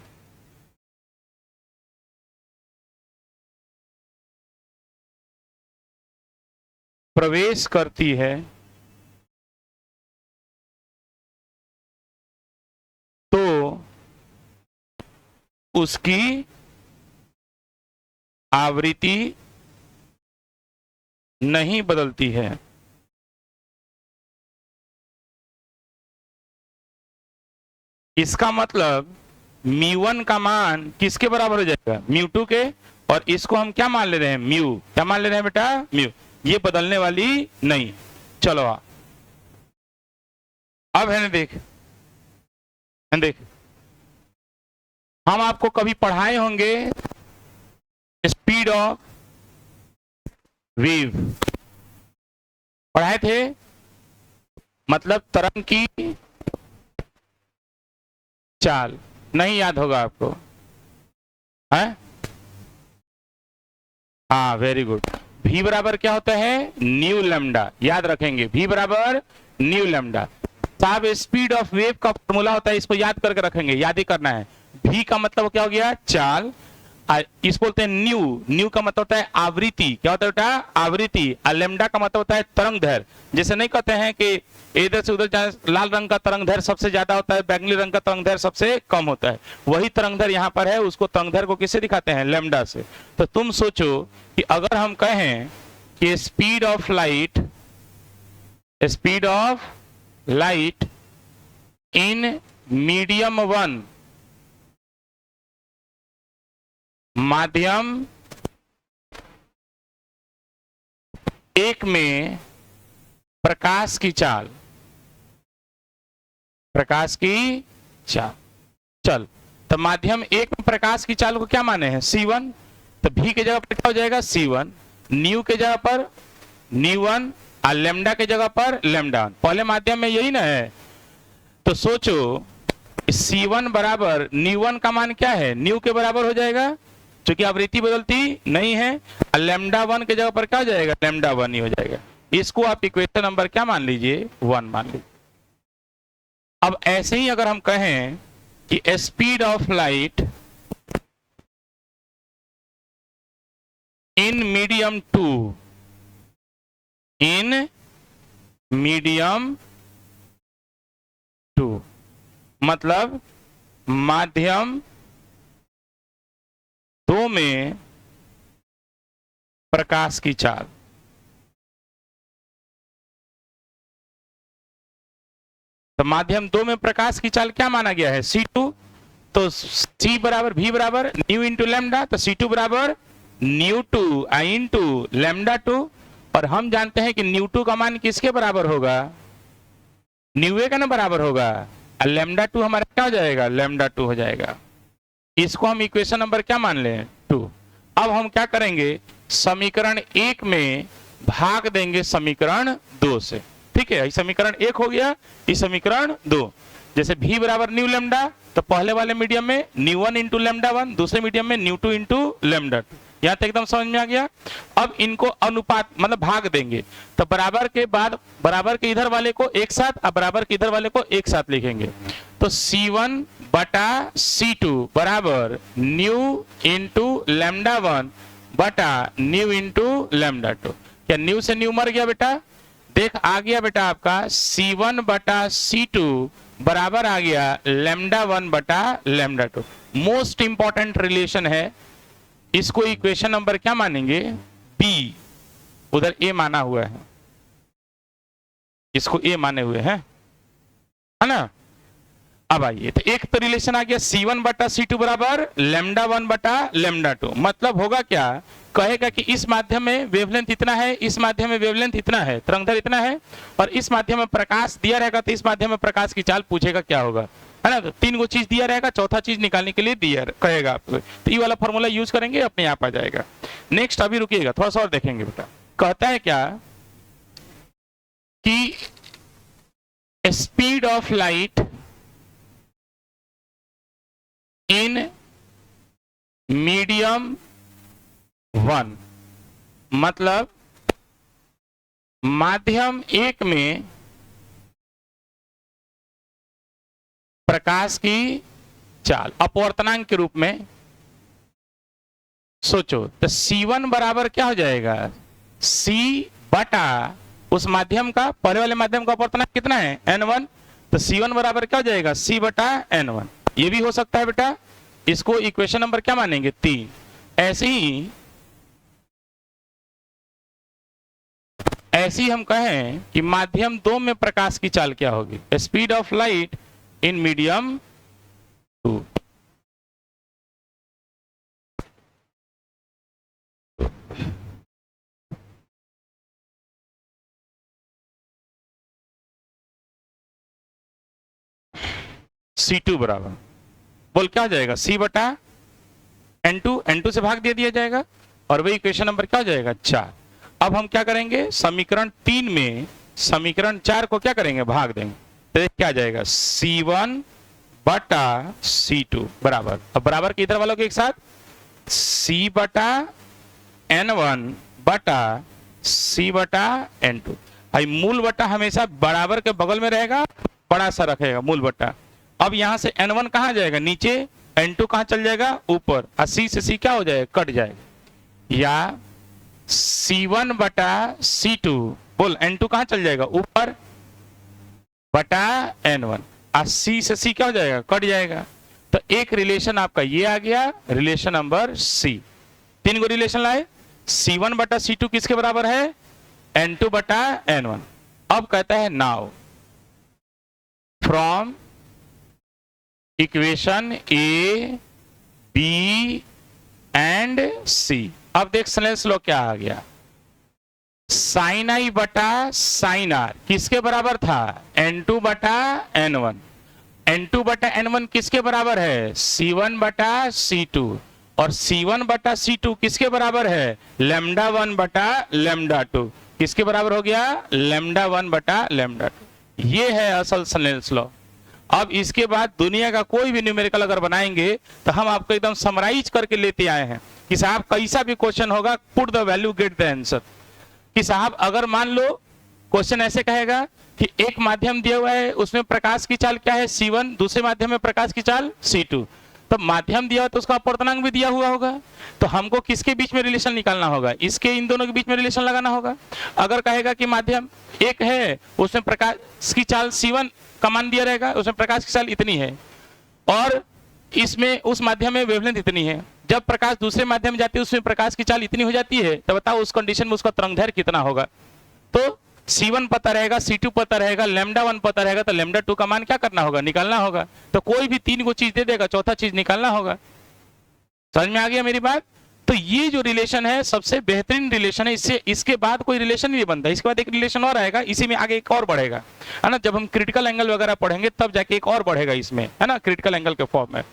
Speaker 1: प्रवेश करती है तो उसकी आवृत्ति नहीं बदलती है। इसका मतलब μ1 का मान किसके बराबर हो जाएगा? μ2 के, और इसको हम क्या मान ले रहे हैं? म्यू। क्या मान ले रहे हैं बेटा? म्यू। ये बदलने वाली नहीं। चलो अब है ना, देख हम आपको कभी पढ़ाए होंगे स्पीड ऑफ वेव, पढ़ाए थे? मतलब तरंग की चाल। नहीं याद होगा आपको? है? हाँ, वेरी गुड। v बराबर क्या होता है? New lambda. याद रखेंगे, v बराबर न्यू लैम्डा। साहब स्पीड ऑफ वेव का फॉर्मूला होता है, इसको याद करके रखेंगे, याद ही करना है। v का मतलब क्या हो गया? चाल। इस बोलते हैं न्यू। न्यू का मतलब होता है आवृत्ति। क्या होता है बेटा? आवृत्ति। और लैम्डा का मतलब होता है तरंगदैर्घ्य। जैसे नहीं कहते हैं कि इधर से उधर लाल रंग का तरंगदैर्घ्य सबसे ज्यादा होता है, बैंगनी रंग का तरंगदैर्घ्य सबसे कम होता है, वही तरंगदैर्घ्य यहाँ पर है। उसको तरंगदैर्घ्य को किससे दिखाते हैं? लैम्डा से। तो तुम सोचो कि अगर हम कहें कि speed of light in medium 1, माध्यम एक में प्रकाश की चाल, चल, तो माध्यम एक में प्रकाश की चाल को क्या माने हैं? C1। तो v के जगह पर क्या हो जाएगा? C1। न्यू के जगह पर न्यू1 और लैम्डा के जगह पर लैम्डा। पहले माध्यम में यही ना है। तो सोचो C1 बराबर न्यू1 का मान क्या है? न्यू के बराबर हो जाएगा, क्योंकि आवृत्ति बदलती नहीं है। और λ1 के जगह पर क्या हो जाएगा? λ1 ही हो जाएगा। इसको आप इक्वेशन नंबर क्या मान लीजिए? 1 मान लीजिए। अब ऐसे ही अगर हम कहें कि speed of light in medium 2, मतलब माध्यम 2 में प्रकाश की चाल। तो माध्यम 2 में प्रकाश की चाल क्या माना गया है, C2। तो C बराबर V बराबर न्यू इंटू लैम्डा, तो C2 बराबर न्यू2 आई इंटू लैम्डा2। और हम जानते हैं कि न्यू2 का मान किसके बराबर होगा, न्यू ए का ना बराबर होगा, और लैम्डा2 हमारा क्या हो जाएगा, लैम्डा2 हो जाएगा। इसको हम इक्वेशन नंबर क्या मान लें, 2। अब हम क्या करेंगे, समीकरण 1 में भाग देंगे समीकरण 2 से। ठीक है, समीकरण 1 हो गया, इस समीकरण 2। जैसे v बराबर न्यू लैम्डा, तो पहले वाले मीडियम में न्यू1 इंटू लैम्डा1, दूसरे मीडियम में न्यू2 इंटू लैम्डा2। यहां तक एकदम समझ में आ गया। अब इनको अनुपात मतलब भाग देंगे, तो बराबर के बाद बराबर के इधर वाले को एक साथ और बराबर के इधर वाले को एक साथ लिखेंगे। तो C1 बटा C2 बराबर न्यू इंटू लैम्डा1 बटा न्यू इंटू लैम्डा2। क्या न्यू से न्यू मर गया बेटा, देख आ गया बेटा आपका C1 बटा C2 बराबर आ गया लैम्डा1 बटा लैम्डा2। मोस्ट इंपॉर्टेंट रिलेशन है, इसको इक्वेशन नंबर क्या मानेंगे, B। उधर A माना हुआ है, इसको A माने हुए हैं, है ना। अब आइए, तो एक तो रिलेशन आ गया C1 बटा C2 बराबर लैम्डा1 बटा लैम्डा2। मतलब होगा क्या, कहेगा कि इस माध्यम में वेवलेंथ इतना है, इस माध्यम में वेवलेंथ इतना है, तरंगदैर्घ्य इतना है, और इस माध्यम में प्रकाश दिया रहेगा, तो इस माध्यम में प्रकाश की चाल पूछेगा क्या होगा, है ना। तो 3 गो चीज दिया रहेगा, चौथा चीज निकालने के लिए दिया कहेगा आपको, तो ये वाला फॉर्मूला यूज करेंगे, अपने आप आ जाएगा। नेक्स्ट अभी रुकिएगा, थोड़ा सा और देखेंगे बेटा। कहता है क्या कि speed of light in medium 1, मतलब माध्यम 1 में प्रकाश की चाल अपवर्तनांक के रूप में सोचो, तो C1 बराबर क्या हो जाएगा, C बटा उस माध्यम का, पहले वाले माध्यम का अपवर्तनांक कितना है, N1। तो C1 बराबर क्या हो जाएगा, C बटा N1। ये भी हो सकता है बेटा, इसको इक्वेशन नंबर क्या मानेंगे, 3। ऐसे ही हम कहें कि माध्यम 2 में प्रकाश की चाल क्या होगी, speed of light in medium 2। C2 बराबर बोल क्या हो जाएगा, C बटा N2, N2 से भाग दे दिया जाएगा, और वही इक्वेशन नंबर क्या हो जाएगा, 4। अब हम क्या करेंगे, समीकरण 3 में समीकरण 4 को क्या करेंगे, भाग देंगे, तो क्या आ जाएगा, C1 बटा C2 बराबर, अब बराबर के इधर वालों के एक साथ C बटा N1 बटा C बटा N2। भाई मूल बटा हमेशा बराबर के बगल में रहेगा, बड़ा सा रखेगा मूल बटा। अब यहां से N1 कहां जाएगा, नीचे, N2 कहां चल जाएगा, ऊपर, और C से C क्या हो जाएगा, कट जाएगा। या C1 बटा C2 बोल, N2 कहां चल जाएगा, ऊपर, बटा N1, और C से C क्या हो जाएगा, कट जाएगा। तो एक रिलेशन आपका ये आ गया, रिलेशन नंबर C। 3 गो रिलेशन लाए, C1 बटा C2 किसके बराबर है, N2 बटा N1। अब कहता है now from equation A, B and C। अब देख स्नेल्स लॉ क्या आ गया, साइन आई बटा साइन आर किसके बराबर था, N2 बटा N1। N2 बटा N1 किसके बराबर है, C1 बटा C2, और C1 बटा C2 किसके बराबर है, λ1 बटा λ2। किसके बराबर हो गया, λ1 बटा λ2। ये है असल स्नेल्स लॉ। अब इसके बाद दुनिया का कोई भी न्यूमेरिकल अगर बनाएंगे तो हम आपको एकदम समराइज करके लेते आए हैं कि साहब कैसा भी क्वेश्चन होगा, put the value get the answer. कि साहब अगर मान लो क्वेश्चन ऐसे कहेगा कि एक माध्यम दिया हुआ है, उसमें प्रकाश की चाल क्या है, C1, दूसरे माध्यम में प्रकाश की चाल C2, तो माध्यम दिया हुआ तो उसका अपवर्तनांक भी दिया हुआ होगा, तो हमको किसके बीच में रिलेशन निकालना होगा, इसके इन दोनों के बीच में रिलेशन लगाना होगा। अगर कहेगा कि माध्यम एक है, उसमें प्रकाश की चाल C1 का मान दिया रहेगा, उसमें प्रकाश की चाल इतनी है, और इसमें उस माध्यम में वेवलेंथ इतनी है, जब प्रकाश दूसरे माध्यम में जाती है उसमें प्रकाश की चाल इतनी हो जाती है, तो बताओ उस कंडीशन में उसका तरंगदैर्घ्य कितना होगा। तो C1 पता रहेगा, C2 पता रहेगा, लैम्डा 1 पता रहेगा, तो लैम्डा 2 का मान क्या करना होगा, निकालना होगा। तो कोई भी 3 को चीज दे देगा, चौथा चीज निकालना होगा। समझ में आ गया मेरी बात? तो ये जो रिलेशन है सबसे बेहतरीन रिलेशन है, इससे इसके बाद कोई रिलेशन नहीं बनता। इसके बाद एक रिलेशन और आएगा, इसी में आगे एक और बढ़ेगा, है ना। जब हम क्रिटिकल एंगल वगैरह पढ़ेंगे तब जाके एक और बढ़ेगा इसमें, है ना, क्रिटिकल एंगल के फॉर्म में।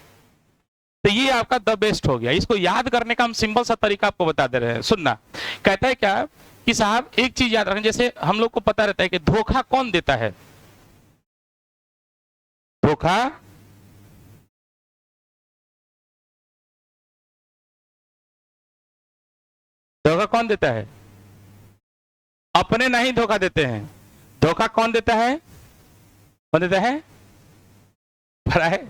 Speaker 1: तो ये आपका द बेस्ट हो गया। इसको याद करने का हम सिंपल सा तरीका आपको बता दे रहे हैं, सुनना। कहता है क्या कि साहब एक चीज याद रखें, जैसे हम लोग को पता रहता है कि धोखा कौन देता है, धोखा धोखा कौन देता है, अपने नहीं धोखा देते हैं। धोखा कौन देता है, कौन देता है, पता है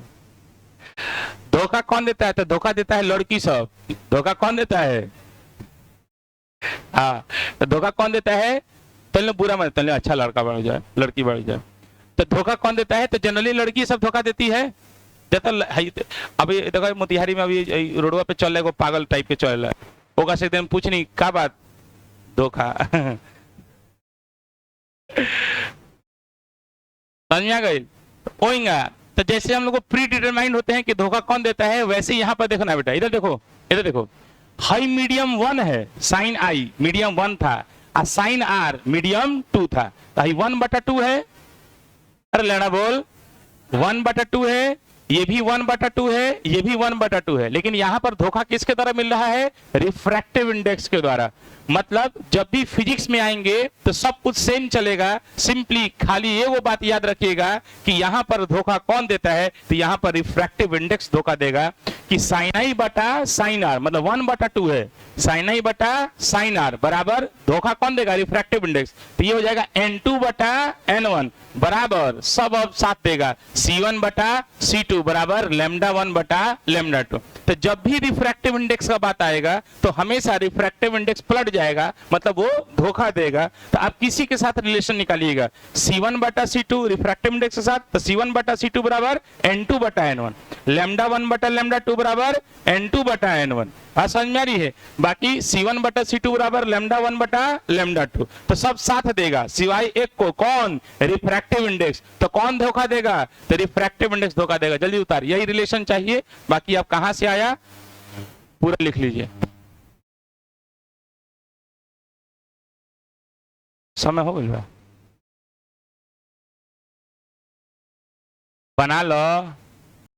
Speaker 1: धोखा कौन देता है, तो धोखा देता है लड़की सब। धोखा कौन देता है, हाँ, तो धोखा कौन देता है, तो बुरा मत, तो अच्छा लड़का बढ़ जाए, लड़की बढ़ जाए। तो धोखा कौन देता है, तो जनरली लड़की सब धोखा देती है। अभी देखो मोतिहारी में अभी रोडवा पे चल रहा है, वो पागल टाइप के चल रहा है, होगा से दिन पूछ नहीं क्या बात, धोखा। समझ में आ गई, होगा। तो जैसे हम लोग को प्री डिटरमाइंड होते हैं कि धोखा कौन देता है, वैसे यहाँ पर देखो ना बेटा, इधर देखो, इधर देखो, हाई मीडियम 1 है, साइन आई मीडियम 1 था, और साइन आर मीडियम 2 था, तो हाई 1/2 है। अरे लेना बोल, 1/2 है, ये भी 1/2 है, ये भी 1/2 है, लेकिन यहां पर धोखा किसके द्वारा मिल रहा है, रिफ्रैक्टिव इंडेक्स के द्वारा। मतलब जब भी फिजिक्स में आएंगे तो सब कुछ सेम चलेगा, सिंपली खाली ये वो बात याद रखिएगा कि यहां पर धोखा कौन देता है, तो यहां पर रिफ्रैक्टिव इंडेक्स धोखा देगा कि साइन आई बटा साइन आर, मतलब 1/2 है, साइन आई बटा साइन आर बराबर धोखा कौन देगा, रिफ्रैक्टिव इंडेक्स। तो ये हो जाएगा n2/n1 बराबर सब अब साथ देगा C1/C2 बराबर λ1/λ2। तो जब भी रिफ्रैक्टिव इंडेक्स का बात आएगा तो हमेशा रिफ्रैक्टिव इंडेक्स पलट जाएगा, मतलब वो धोखा देगा। तो आप किसी के साथ रिलेशन निकालिएगा, C1/C2 रिफ्रैक्टिव इंडेक्स के साथ, तो C1/C2 बराबर n2/n1, λ1/λ2 बराबर n2/n1। समझ में आ रही है? बाकी C1/C2 बराबर λ1/λ2, तो सब साथ देगा सिवाय एक को, कौन, रिफ्रैक्टिव इंडेक्स। तो कौन धोखा देगा, तो रिफ्रैक्टिव इंडेक्स धोखा देगा। जल्दी उतार, यही रिलेशन चाहिए, बाकी आप कहां से आया पूरा लिख लीजिए। समय हो गया, बना लो।